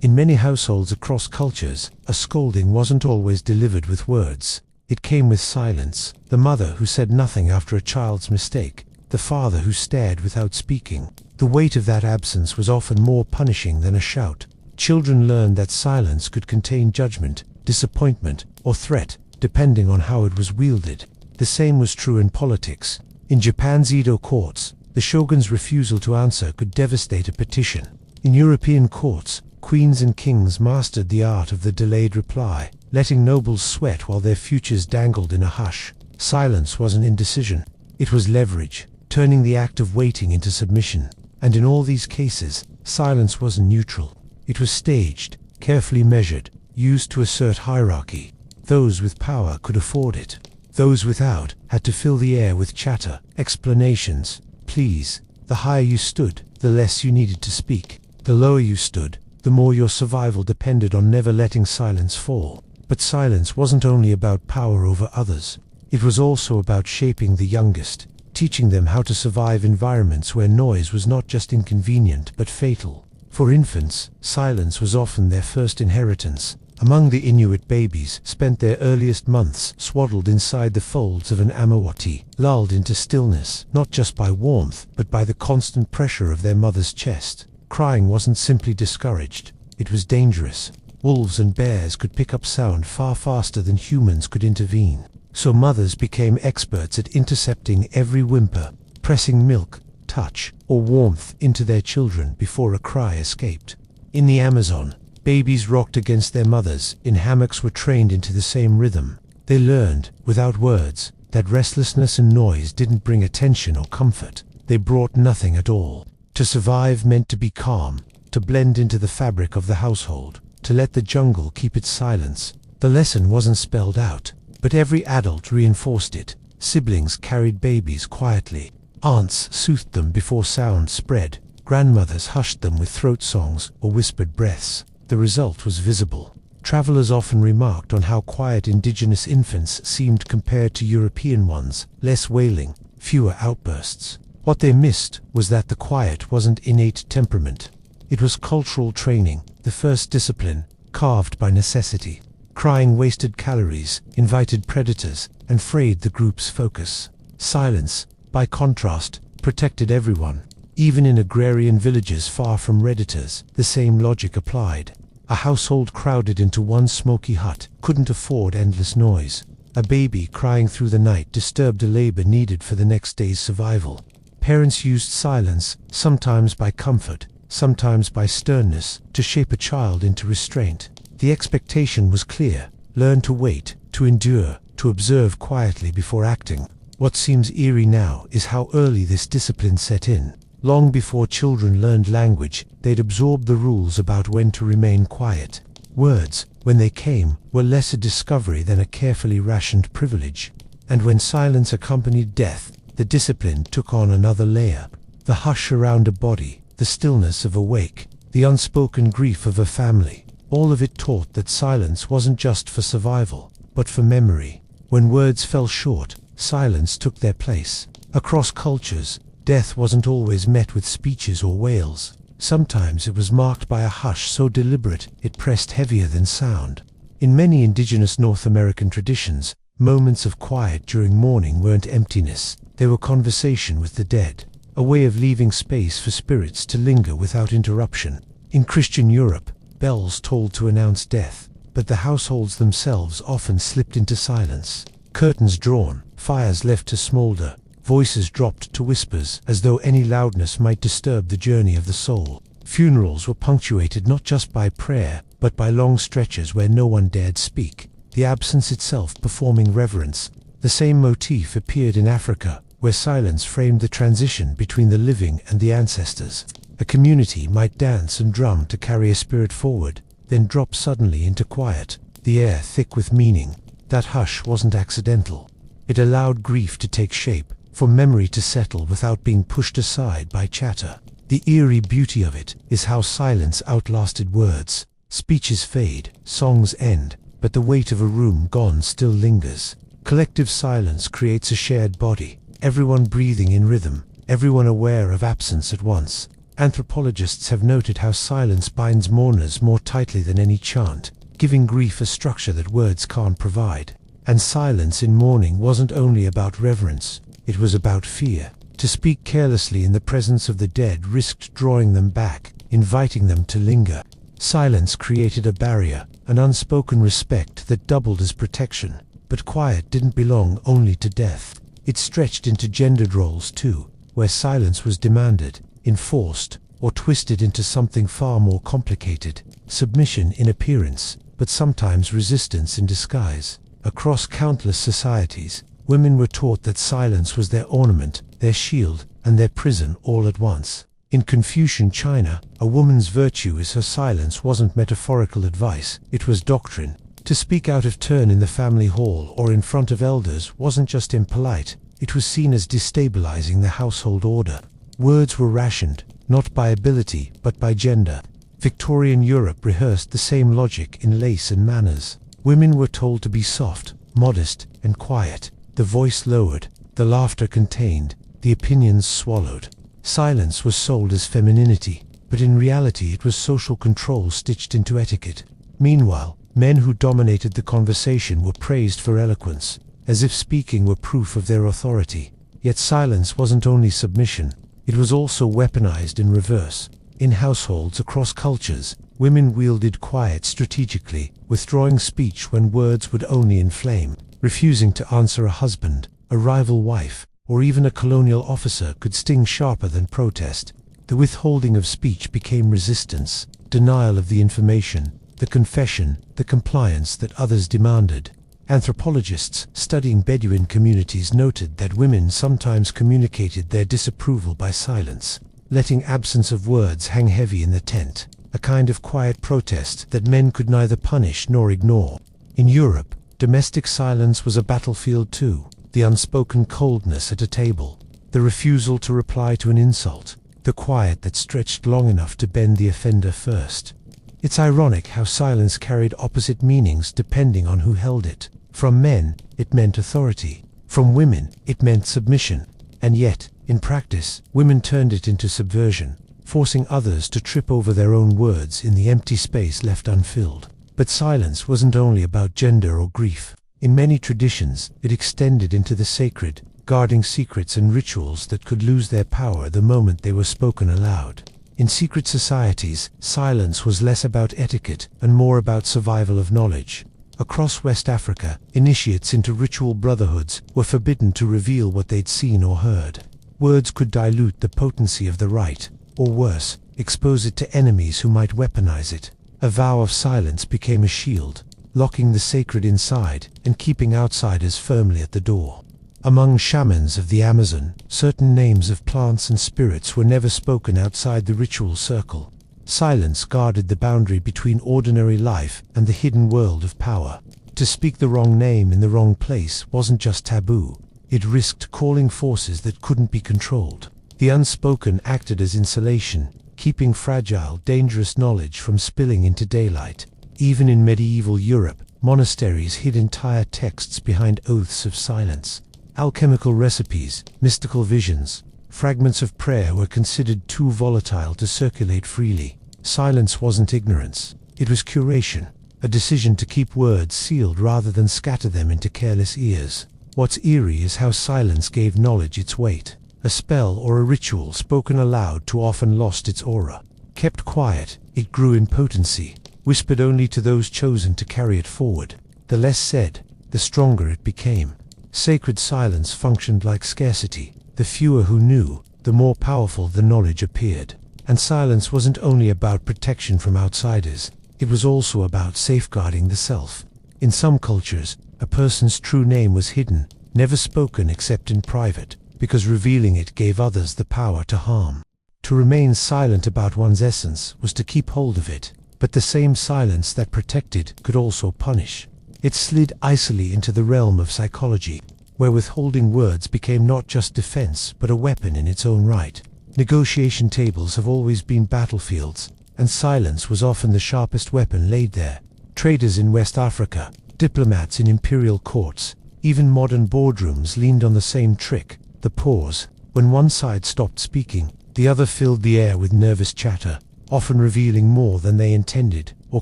In many households across cultures, a scolding wasn't always delivered with words. It came with silence. The mother who said nothing after a child's mistake, the father who stared without speaking. The weight of that absence was often more punishing than a shout. Children learned that silence could contain judgment, disappointment, or threat, depending on how it was wielded. The same was true in politics. In Japan's Edo courts, the shogun's refusal to answer could devastate a petition. In European courts, queens and kings mastered the art of the delayed reply, letting nobles sweat while their futures dangled in a hush. Silence wasn't indecision, it was leverage, turning the act of waiting into submission. And in all these cases, silence wasn't neutral. It was staged, carefully measured, used to assert hierarchy. Those with power could afford it. Those without had to fill the air with chatter, explanations, pleas. The higher you stood, the less you needed to speak. The lower you stood, the more your survival depended on never letting silence fall. But silence wasn't only about power over others. It was also about shaping the youngest, teaching them how to survive environments where noise was not just inconvenient but fatal. For infants, silence was often their first inheritance. Among the Inuit, babies spent their earliest months swaddled inside the folds of an amawati, lulled into stillness, not just by warmth, but by the constant pressure of their mother's chest. Crying wasn't simply discouraged, it was dangerous. Wolves and bears could pick up sound far faster than humans could intervene. So mothers became experts at intercepting every whimper, pressing milk, touch, or warmth into their children before a cry escaped. In the Amazon, babies rocked against their mothers in hammocks were trained into the same rhythm. They learned, without words, that restlessness and noise didn't bring attention or comfort. They brought nothing at all. To survive meant to be calm, to blend into the fabric of the household, to let the jungle keep its silence. The lesson wasn't spelled out, but every adult reinforced it. Siblings carried babies quietly. Aunts soothed them before sound spread. Grandmothers hushed them with throat songs or whispered breaths. The result was visible. Travelers often remarked on how quiet indigenous infants seemed compared to European ones, less wailing, fewer outbursts. What they missed was that the quiet wasn't innate temperament. It was cultural training, the first discipline, carved by necessity. Crying wasted calories, invited predators, and frayed the group's focus. Silence, by contrast, protected everyone. Even in agrarian villages far from redditors, the same logic applied. A household crowded into one smoky hut couldn't afford endless noise. A baby crying through the night disturbed the labor needed for the next day's survival. Parents used silence, sometimes by comfort, sometimes by sternness, to shape a child into restraint. The expectation was clear: learn to wait, to endure, to observe quietly before acting. What seems eerie now is how early this discipline set in. Long before children learned language, they'd absorbed the rules about when to remain quiet. Words, when they came, were less a discovery than a carefully rationed privilege. And when silence accompanied death, the discipline took on another layer. The hush around a body, the stillness of a wake, the unspoken grief of a family. All of it taught that silence wasn't just for survival, but for memory. When words fell short, silence took their place. Across cultures, death wasn't always met with speeches or wails. Sometimes it was marked by a hush so deliberate it pressed heavier than sound. In many indigenous North American traditions, moments of quiet during mourning weren't emptiness. They were conversation with the dead, a way of leaving space for spirits to linger without interruption. In Christian Europe, bells tolled to announce death, but the households themselves often slipped into silence. Curtains drawn, fires left to smolder, voices dropped to whispers, as though any loudness might disturb the journey of the soul. Funerals were punctuated not just by prayer, but by long stretches where no one dared speak, the absence itself performing reverence. The same motif appeared in Africa, where silence framed the transition between the living and the ancestors. A community might dance and drum to carry a spirit forward, then drop suddenly into quiet, the air thick with meaning. That hush wasn't accidental. It allowed grief to take shape, for memory to settle without being pushed aside by chatter. The eerie beauty of it is how silence outlasted words. Speeches fade, songs end, but the weight of a room gone still lingers. Collective silence creates a shared body, everyone breathing in rhythm, everyone aware of absence at once. Anthropologists have noted how silence binds mourners more tightly than any chant, giving grief a structure that words can't provide. And silence in mourning wasn't only about reverence, it was about fear. To speak carelessly in the presence of the dead risked drawing them back, inviting them to linger. Silence created a barrier, an unspoken respect that doubled as protection. But quiet didn't belong only to death. It stretched into gendered roles too, where silence was demanded, enforced, or twisted into something far more complicated. Submission in appearance, but sometimes resistance in disguise. Across countless societies, women were taught that silence was their ornament, their shield, and their prison all at once. In Confucian China, a woman's virtue is her silence wasn't metaphorical advice, it was doctrine. To speak out of turn in the family hall or in front of elders wasn't just impolite, it was seen as destabilizing the household order. Words were rationed, not by ability, but by gender. Victorian Europe rehearsed the same logic in lace and manners. Women were told to be soft, modest, and quiet, the voice lowered, the laughter contained, the opinions swallowed. Silence was sold as femininity, but in reality it was social control stitched into etiquette. Meanwhile, men who dominated the conversation were praised for eloquence, as if speaking were proof of their authority. Yet silence wasn't only submission, it was also weaponized in reverse. In households across cultures, women wielded quiet strategically, withdrawing speech when words would only inflame. Refusing to answer a husband, a rival wife, or even a colonial officer could sting sharper than protest. The withholding of speech became resistance, denial of the information, the confession, the compliance that others demanded. Anthropologists studying Bedouin communities noted that women sometimes communicated their disapproval by silence, letting absence of words hang heavy in the tent, a kind of quiet protest that men could neither punish nor ignore. In Europe, domestic silence was a battlefield too, the unspoken coldness at a table, the refusal to reply to an insult, the quiet that stretched long enough to bend the offender first. It's ironic how silence carried opposite meanings depending on who held it. From men, it meant authority. From women, it meant submission. And yet, in practice, women turned it into subversion, forcing others to trip over their own words in the empty space left unfilled. But silence wasn't only about gender or grief. In many traditions, it extended into the sacred, guarding secrets and rituals that could lose their power the moment they were spoken aloud. In secret societies, silence was less about etiquette and more about survival of knowledge. Across West Africa, initiates into ritual brotherhoods were forbidden to reveal what they'd seen or heard. Words could dilute the potency of the rite, or worse, expose it to enemies who might weaponize it. A vow of silence became a shield, locking the sacred inside and keeping outsiders firmly at the door. Among shamans of the Amazon, certain names of plants and spirits were never spoken outside the ritual circle. Silence guarded the boundary between ordinary life and the hidden world of power. To speak the wrong name in the wrong place wasn't just taboo. It risked calling forces that couldn't be controlled. The unspoken acted as insulation, keeping fragile, dangerous knowledge from spilling into daylight. Even in medieval Europe, monasteries hid entire texts behind oaths of silence. Alchemical recipes, mystical visions, fragments of prayer were considered too volatile to circulate freely. Silence wasn't ignorance. It was curation, a decision to keep words sealed rather than scatter them into careless ears. What's eerie is how silence gave knowledge its weight. A spell or a ritual spoken aloud too often lost its aura. Kept quiet, it grew in potency, whispered only to those chosen to carry it forward. The less said, the stronger it became. Sacred silence functioned like scarcity. The fewer who knew, the more powerful the knowledge appeared. And silence wasn't only about protection from outsiders, it was also about safeguarding the self. In some cultures, a person's true name was hidden, never spoken except in private, because revealing it gave others the power to harm. To remain silent about one's essence was to keep hold of it, but the same silence that protected could also punish. It slid icily into the realm of psychology, where withholding words became not just defense but a weapon in its own right. Negotiation tables have always been battlefields, and silence was often the sharpest weapon laid there. Traders in West Africa, diplomats in imperial courts, even modern boardrooms leaned on the same trick, the pause. When one side stopped speaking, the other filled the air with nervous chatter, often revealing more than they intended or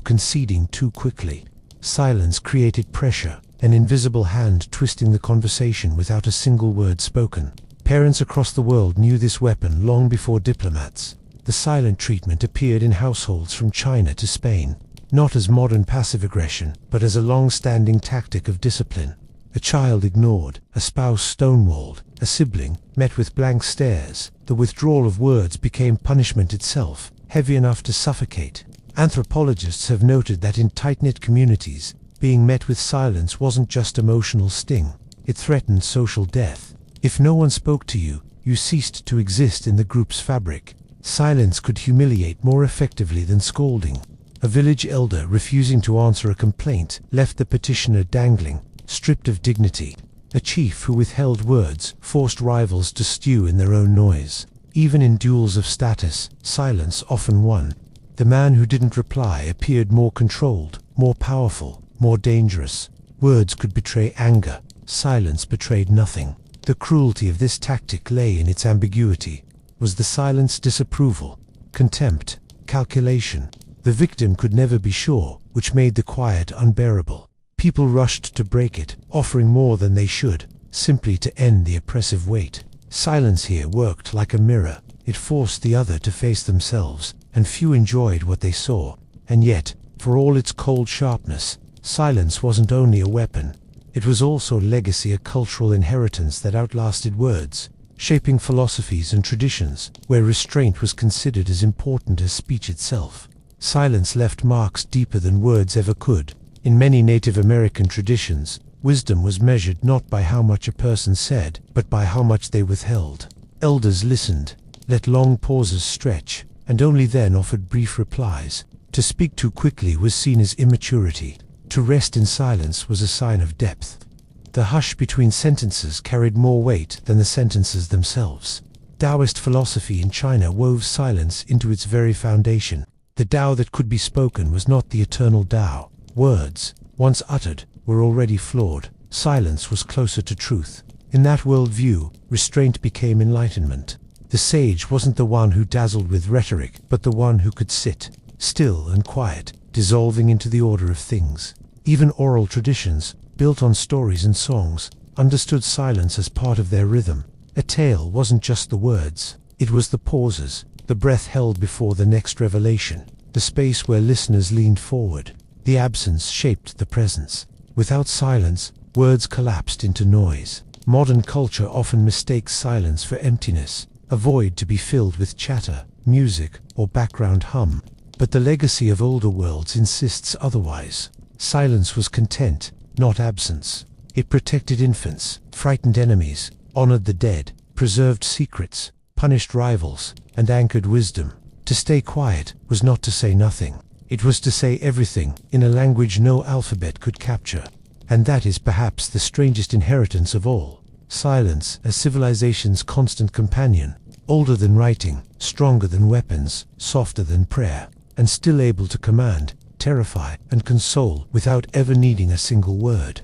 conceding too quickly. Silence created pressure, an invisible hand twisting the conversation without a single word spoken. Parents across the world knew this weapon long before diplomats. The silent treatment appeared in households from China to Spain, not as modern passive aggression, but as a long-standing tactic of discipline. A child ignored, a spouse stonewalled, a sibling met with blank stares. The withdrawal of words became punishment itself, heavy enough to suffocate. Anthropologists have noted that in tight-knit communities, being met with silence wasn't just emotional sting, it threatened social death. If no one spoke to you, you ceased to exist in the group's fabric. Silence could humiliate more effectively than scolding. A village elder refusing to answer a complaint left the petitioner dangling, stripped of dignity. A chief who withheld words forced rivals to stew in their own noise. Even in duels of status, silence often won. The man who didn't reply appeared more controlled, more powerful, more dangerous. Words could betray anger, silence betrayed nothing. The cruelty of this tactic lay in its ambiguity. Was the silence disapproval, contempt, calculation? The victim could never be sure, which made the quiet unbearable. People rushed to break it, offering more than they should, simply to end the oppressive weight. Silence here worked like a mirror. It forced the other to face themselves, and few enjoyed what they saw. And yet, for all its cold sharpness, silence wasn't only a weapon. It was also legacy, a cultural inheritance that outlasted words, shaping philosophies and traditions where restraint was considered as important as speech itself. Silence left marks deeper than words ever could. In many Native American traditions, wisdom was measured not by how much a person said, but by how much they withheld. Elders listened, let long pauses stretch, and only then offered brief replies. To speak too quickly was seen as immaturity. To rest in silence was a sign of depth. The hush between sentences carried more weight than the sentences themselves. Taoist philosophy in China wove silence into its very foundation. The Tao that could be spoken was not the eternal Tao. Words, once uttered, were already flawed. Silence was closer to truth. In that worldview, restraint became enlightenment. The sage wasn't the one who dazzled with rhetoric, but the one who could sit, still and quiet, dissolving into the order of things. Even oral traditions, built on stories and songs, understood silence as part of their rhythm. A tale wasn't just the words, it was the pauses, the breath held before the next revelation, the space where listeners leaned forward. The absence shaped the presence. Without silence, words collapsed into noise. Modern culture often mistakes silence for emptiness, a void to be filled with chatter, music, or background hum. But the legacy of older worlds insists otherwise. Silence was content, not absence. It protected infants, frightened enemies, honored the dead, preserved secrets, punished rivals, and anchored wisdom. To stay quiet was not to say nothing. It was to say everything, in a language no alphabet could capture. And that is perhaps the strangest inheritance of all. Silence as civilization's constant companion, older than writing, stronger than weapons, softer than prayer, and still able to command, terrify, and console without ever needing a single word.